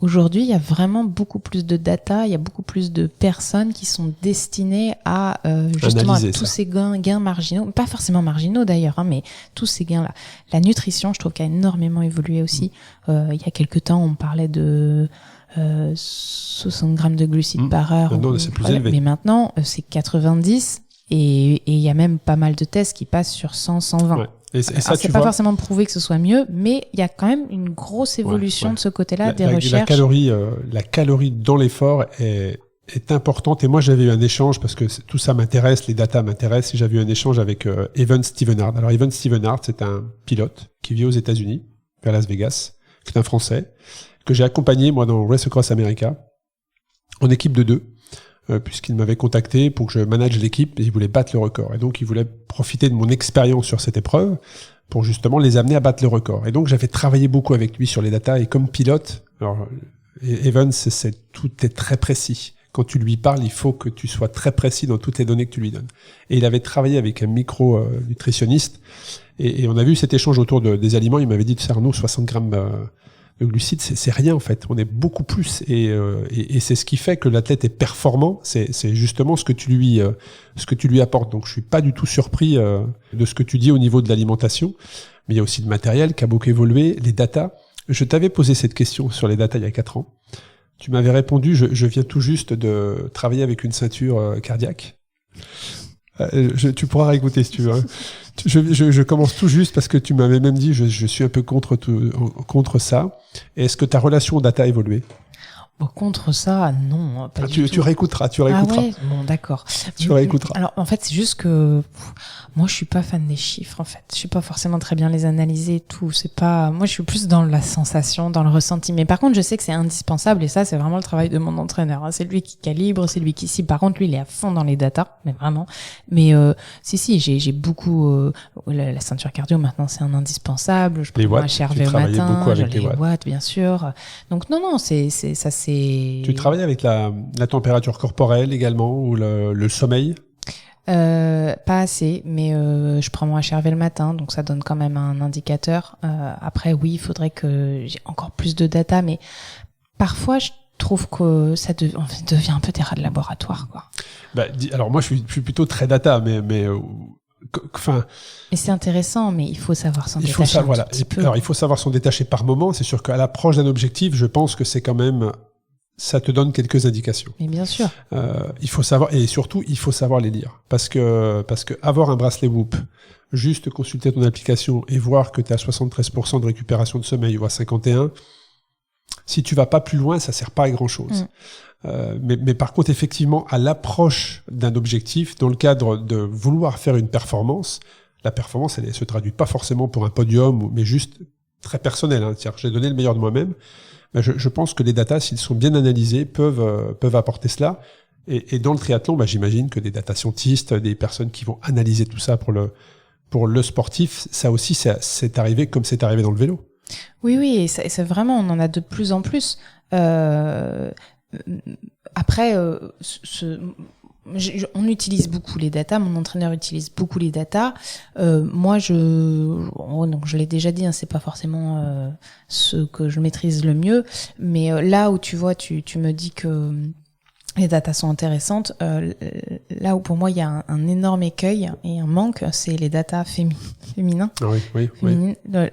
Aujourd'hui, il y a vraiment beaucoup plus de data, il y a beaucoup plus de personnes qui sont destinées à justement à tous ces gains marginaux, pas forcément marginaux d'ailleurs, mais tous ces gains-là. La nutrition, je trouve qu'elle a énormément évolué aussi. Il y a quelques temps, on parlait de 60 grammes de glucides par heure. Maintenant, c'est plus élevé. Mais maintenant, c'est 90 et il y a même pas mal de tests qui passent sur 100, 120. Ouais. Et ça, c'est pas forcément prouvé que ce soit mieux, mais il y a quand même une grosse évolution de ce côté-là des recherches. La calorie dans l'effort est importante. Et moi, j'avais eu un échange parce que tout ça m'intéresse, les datas m'intéressent. Et j'avais eu un échange avec Evan Stevenard. Alors, Evan Stevenard, c'est un pilote qui vit aux États-Unis, vers Las Vegas, qui est un Français, que j'ai accompagné, moi, dans Race Across America, en équipe de 2. Puisqu'il m'avait contacté pour que je manage l'équipe et il voulait battre le record. Et donc, il voulait profiter de mon expérience sur cette épreuve pour justement les amener à battre le record. Et donc, j'avais travaillé beaucoup avec lui sur les datas et comme pilote, alors, Evans, tout est très précis. Quand tu lui parles, il faut que tu sois très précis dans toutes les données que tu lui donnes. Et il avait travaillé avec un micro-nutritionniste et on a vu cet échange autour des aliments. Il m'avait dit, Arnaud, 60 grammes de glucides, c'est rien en fait. On est beaucoup plus et c'est ce qui fait que l'athlète est performant. C'est justement ce que tu lui apportes. Donc je suis pas du tout surpris de ce que tu dis au niveau de l'alimentation. Mais il y a aussi le matériel qui a beaucoup évolué, les datas. Je t'avais posé cette question sur les datas il y a 4 ans. Tu m'avais répondu, je viens tout juste de travailler avec une ceinture cardiaque. Tu pourras réécouter si tu veux. Hein. Je commence tout juste parce que tu m'avais même dit je suis un peu contre ça. Est-ce que ta relation aux data a évolué? Contre ça, non, pas du tout. Tu réécouteras. Ah ouais, bon, d'accord. Tu réécouteras. Alors, en fait, c'est juste que moi, je suis pas fan des chiffres, en fait. Je suis pas forcément très bien les analyser et tout. Moi, je suis plus dans la sensation, dans le ressenti. Mais par contre, je sais que c'est indispensable et ça, c'est vraiment le travail de mon entraîneur. Hein. C'est lui qui calibre, c'est lui qui cible. Par contre, lui, il est à fond dans les datas, mais vraiment. Mais si, j'ai beaucoup la ceinture cardio. Maintenant, c'est un indispensable. Je prends un HRV au matin, les watts, bien sûr. Donc non, ça. Tu travailles avec la température corporelle également ou le sommeil? Pas assez, mais je prends mon HRV le matin, donc ça donne quand même un indicateur. Après, oui, il faudrait que j'ai encore plus de data, mais parfois, je trouve que ça devient un peu des rats de laboratoire, quoi. Alors moi, je suis plutôt très data, mais c'est intéressant, mais il faut savoir s'en détacher un petit peu. Alors, il faut savoir s'en détacher par moment. C'est sûr qu'à l'approche d'un objectif, je pense que c'est quand même, ça te donne quelques indications. Mais bien sûr. Il faut savoir, et surtout, il faut savoir les lire. Parce que avoir un bracelet Whoop, juste consulter ton application et voir que tu es à 73% de récupération de sommeil ou à 51%, si tu vas pas plus loin, ça sert pas à grand chose. Mais par contre, effectivement, à l'approche d'un objectif, dans le cadre de vouloir faire une performance, la performance, elle se traduit pas forcément pour un podium, mais juste très personnel. Hein. C'est-à-dire, j'ai donné le meilleur de moi-même. Mais je pense que les datas, s'ils sont bien analysés, peuvent apporter cela. Et dans le triathlon, j'imagine que des data scientistes, des personnes qui vont analyser tout ça pour le sportif, ça aussi, c'est arrivé comme c'est arrivé dans le vélo. Oui, et c'est vraiment, on en a de plus en plus. Après, on utilise beaucoup les datas. Mon entraîneur utilise beaucoup les datas. Moi, donc je l'ai déjà dit, hein, c'est pas forcément ce que je maîtrise le mieux. Mais là où tu vois, tu me dis que les datas sont intéressantes. Là où pour moi il y a un énorme écueil et un manque, c'est les datas féminins. Oui.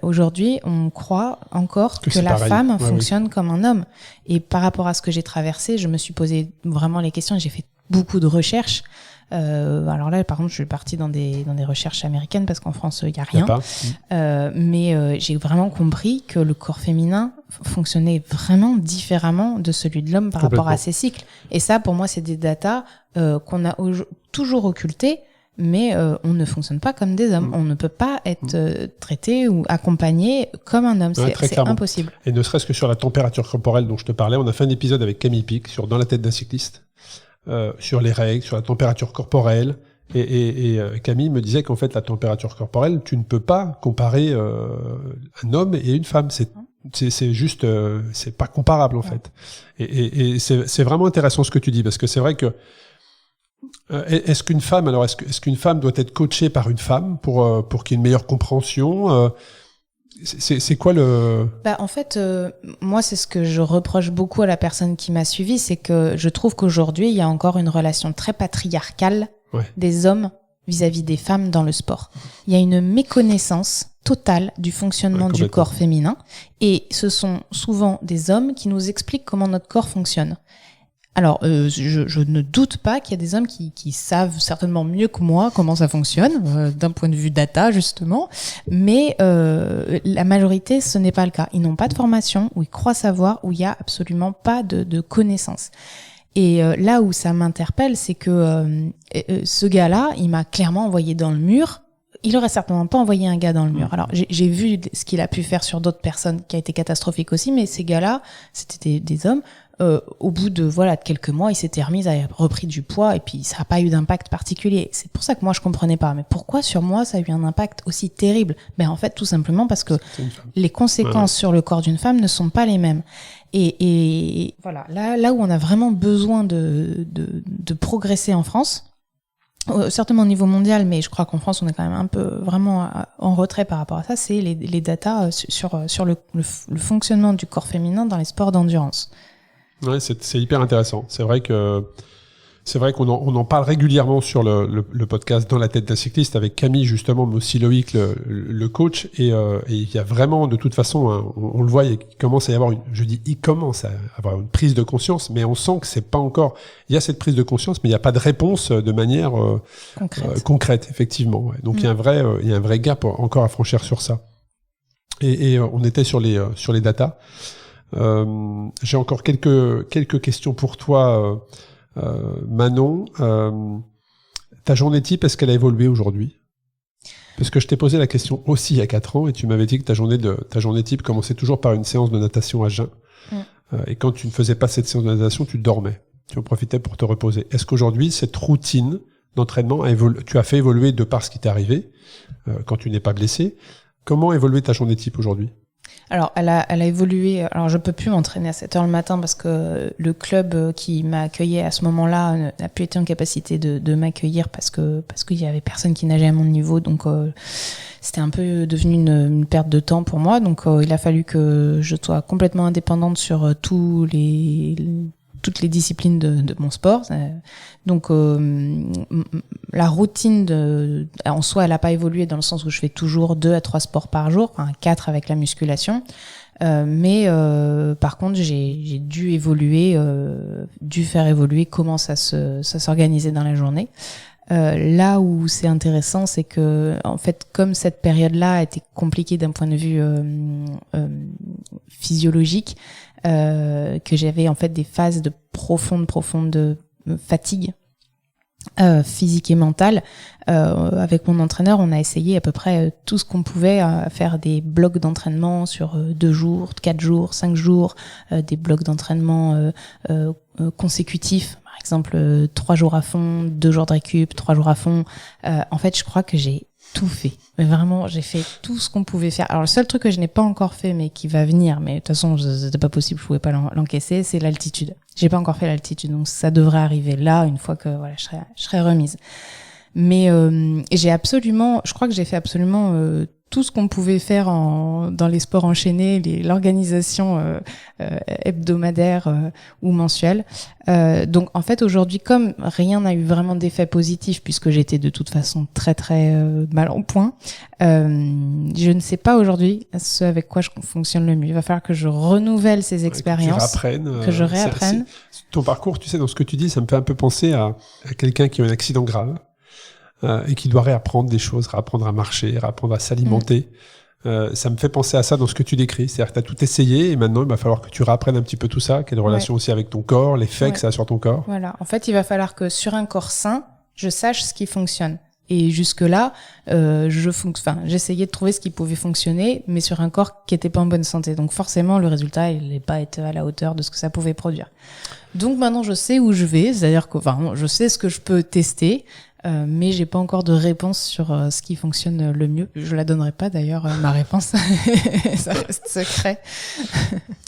Aujourd'hui, on croit encore que la femme fonctionne comme un homme. Et par rapport à ce que j'ai traversé, je me suis posé vraiment les questions et j'ai fait beaucoup de recherches. Alors là, par contre, je suis partie dans des recherches américaines parce qu'en France, il y a rien. Mais j'ai vraiment compris que le corps féminin fonctionnait vraiment différemment de celui de l'homme par rapport à ses cycles. Et ça, pour moi, c'est des datas qu'on a toujours occultées. Mais on ne fonctionne pas comme des hommes. On ne peut pas être traité ou accompagné comme un homme. C'est impossible. Et ne serait-ce que sur la température corporelle dont je te parlais, on a fait un épisode avec Camille Pic sur Dans la tête d'un cycliste, sur les règles, sur la température corporelle. Et Camille me disait qu'en fait, la température corporelle, tu ne peux pas comparer un homme et une femme. C'est juste, c'est pas comparable en fait. Et c'est vraiment intéressant ce que tu dis, parce que c'est vrai que est-ce qu'une femme doit être coachée par une femme pour qu'il y ait une meilleure compréhension c'est quoi le... En fait, moi, c'est ce que je reproche beaucoup à la personne qui m'a suivie, c'est que je trouve qu'aujourd'hui, il y a encore une relation très patriarcale des hommes vis-à-vis des femmes dans le sport. Il y a une méconnaissance totale du fonctionnement du corps féminin, et ce sont souvent des hommes qui nous expliquent comment notre corps fonctionne. Alors, je ne doute pas qu'il y a des hommes qui savent certainement mieux que moi comment ça fonctionne, d'un point de vue data, justement. Mais la majorité, ce n'est pas le cas. Ils n'ont pas de formation, ou ils croient savoir, où il y a absolument pas de connaissances. Et là où ça m'interpelle, c'est que ce gars-là, il m'a clairement envoyé dans le mur. Il aurait certainement pas envoyé un gars dans le mur. Alors, j'ai vu ce qu'il a pu faire sur d'autres personnes, qui a été catastrophique aussi, mais ces gars-là, c'était des hommes. Au bout de quelques mois, il s'était remis, il a repris du poids, et puis ça n'a pas eu d'impact particulier. C'est pour ça que moi je comprenais pas. Mais pourquoi sur moi ça a eu un impact aussi terrible? En fait, tout simplement parce que les conséquences sur le corps d'une femme ne sont pas les mêmes. Et voilà, là où on a vraiment besoin de progresser en France, certainement au niveau mondial, mais je crois qu'en France on est quand même un peu vraiment en retrait par rapport à ça, c'est les datas sur le fonctionnement du corps féminin dans les sports d'endurance. Ouais, c'est hyper intéressant. C'est vrai qu'on en parle régulièrement sur le podcast Dans la tête d'un cycliste avec Camille justement, mais aussi Loïc le coach, et il y a vraiment de toute façon on le voit, il commence à y avoir une prise de conscience, mais on sent que c'est pas encore, il y a cette prise de conscience, mais il n'y a pas de réponse de manière concrète effectivement. Ouais. Donc il y a un vrai gap encore à franchir sur ça. Et on était sur les datas. J'ai encore quelques questions pour toi, Manon. Ta journée type, est-ce qu'elle a évolué aujourd'hui? Parce que je t'ai posé la question aussi il y a 4 ans, et tu m'avais dit que ta journée type commençait toujours par une séance de natation à jeun. Et quand tu ne faisais pas cette séance de natation, tu dormais. Tu en profitais pour te reposer. Est-ce qu'aujourd'hui, cette routine d'entraînement tu as fait évoluer de par ce qui t'est arrivé, quand tu n'es pas blessé? Comment a évolué ta journée type aujourd'hui? Alors, elle a évolué. Alors, je peux plus m'entraîner à 7 heures le matin parce que le club qui m'a accueilli à ce moment-là n'a plus été en capacité de m'accueillir parce qu'il y avait personne qui nageait à mon niveau. Donc, c'était un peu devenu une perte de temps pour moi. Donc, il a fallu que je sois complètement indépendante sur toutes les disciplines de mon sport. Donc la routine en soi, elle a pas évolué dans le sens où je fais toujours 2 à 3 sports par jour, 4 avec la musculation. Mais par contre, j'ai dû faire évoluer comment ça s'organisait dans la journée. Là où c'est intéressant, c'est que en fait, comme cette période-là était compliquée d'un point de vue physiologique, que j'avais en fait des phases de profonde fatigue physique et mentale. Avec mon entraîneur, on a essayé à peu près tout ce qu'on pouvait, faire des blocs d'entraînement sur 2 jours, 4 jours, 5 jours, des blocs d'entraînement consécutifs. Par exemple, 3 jours à fond, 2 jours de récup, 3 jours à fond. En fait, je crois que j'ai tout fait. Mais vraiment, j'ai fait tout ce qu'on pouvait faire. Alors, le seul truc que je n'ai pas encore fait, mais qui va venir, mais de toute façon, c'était pas possible, je pouvais pas l'encaisser, c'est l'altitude. J'ai pas encore fait l'altitude, donc ça devrait arriver là, une fois que je serai remise. Mais je crois que j'ai fait absolument tout ce qu'on pouvait faire dans les sports enchaînés, l'organisation hebdomadaire ou mensuelle. Donc en fait aujourd'hui, comme rien n'a eu vraiment d'effet positif puisque j'étais de toute façon très très mal en point, je ne sais pas aujourd'hui ce avec quoi je fonctionne le mieux. Il va falloir que je renouvelle ces expériences, que je réapprenne. Ton parcours, tu sais, dans ce que tu dis, ça me fait un peu penser à quelqu'un qui a un accident grave et qui doit réapprendre des choses, réapprendre à marcher, réapprendre à s'alimenter. Ça me fait penser à ça dans ce que tu décris. C'est-à-dire que tu as tout essayé et maintenant, il va falloir que tu réapprennes un petit peu tout ça. Quelle relation aussi avec ton corps, l'effet que ça a sur ton corps. Voilà. En fait, il va falloir que sur un corps sain, je sache ce qui fonctionne. Et jusque-là, j'essayais de trouver ce qui pouvait fonctionner, mais sur un corps qui était pas en bonne santé. Donc forcément, le résultat, il n'est pas été à la hauteur de ce que ça pouvait produire. Donc maintenant, je sais où je vais, c'est-à-dire que, je sais ce que je peux tester, mais j'ai pas encore de réponse sur ce qui fonctionne le mieux. Je la donnerai pas d'ailleurs, ma réponse. Ça reste secret.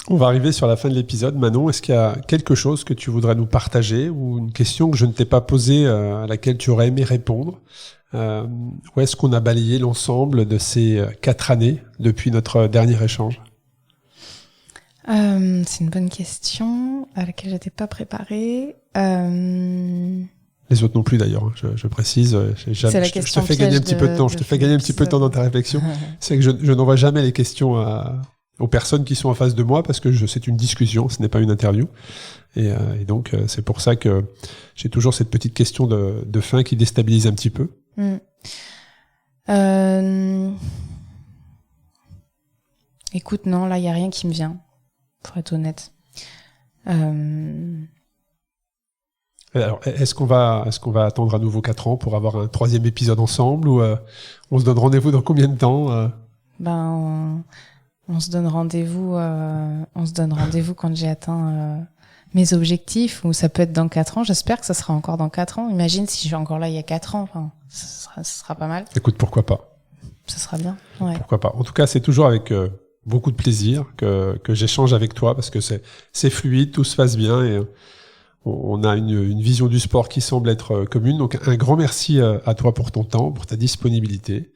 On va arriver sur la fin de l'épisode. Manon, est-ce qu'il y a quelque chose que tu voudrais nous partager ou une question que je ne t'ai pas posée à laquelle tu aurais aimé répondre? Ou est-ce qu'on a balayé l'ensemble de ces 4 années depuis notre dernier échange? C'est une bonne question à laquelle j'étais pas préparée. Les autres non plus d'ailleurs, je précise. Je te fais gagner un petit peu de temps. Je te fais gagner un petit peu de temps dans ta réflexion. C'est que je n'envoie jamais les questions aux personnes qui sont en face de moi parce que c'est une discussion, ce n'est pas une interview. Et donc c'est pour ça que j'ai toujours cette petite question de fin qui déstabilise un petit peu. Écoute, non, là il y a rien qui me vient, pour être honnête. Alors, est-ce qu'on va attendre à nouveau 4 ans pour avoir un 3e épisode ensemble ou on se donne rendez-vous dans combien de temps on se donne rendez-vous quand j'ai atteint mes objectifs, ou ça peut être dans 4 ans. J'espère que ça sera encore dans 4 ans. Imagine si je suis encore là il y a 4 ans. Ce sera pas mal. Écoute, pourquoi pas? Ça sera bien. Ouais. Pourquoi pas? En tout cas, c'est toujours avec beaucoup de plaisir que j'échange avec toi parce que c'est fluide, tout se passe bien et on a une vision du sport qui semble être commune. Donc, un grand merci à toi pour ton temps, pour ta disponibilité.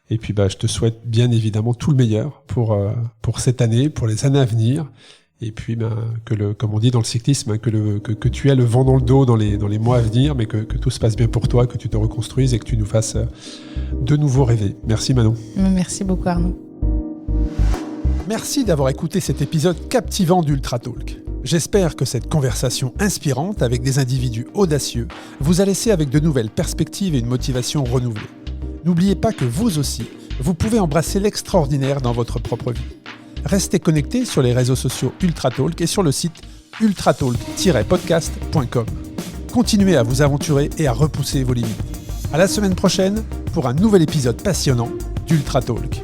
Et puis, je te souhaite bien évidemment tout le meilleur pour cette année, pour les années à venir. Et puis, comme on dit dans le cyclisme, que tu aies le vent dans le dos dans les mois à venir, mais que tout se passe bien pour toi, que tu te reconstruises et que tu nous fasses de nouveau rêver. Merci Manon. Merci beaucoup Arnaud. Merci d'avoir écouté cet épisode captivant d'Ultra Talk. J'espère que cette conversation inspirante avec des individus audacieux vous a laissé avec de nouvelles perspectives et une motivation renouvelée. N'oubliez pas que vous aussi, vous pouvez embrasser l'extraordinaire dans votre propre vie. Restez connectés sur les réseaux sociaux Ultra Talk et sur le site ultratalk-podcast.com. Continuez à vous aventurer et à repousser vos limites. À la semaine prochaine pour un nouvel épisode passionnant d'Ultra Talk.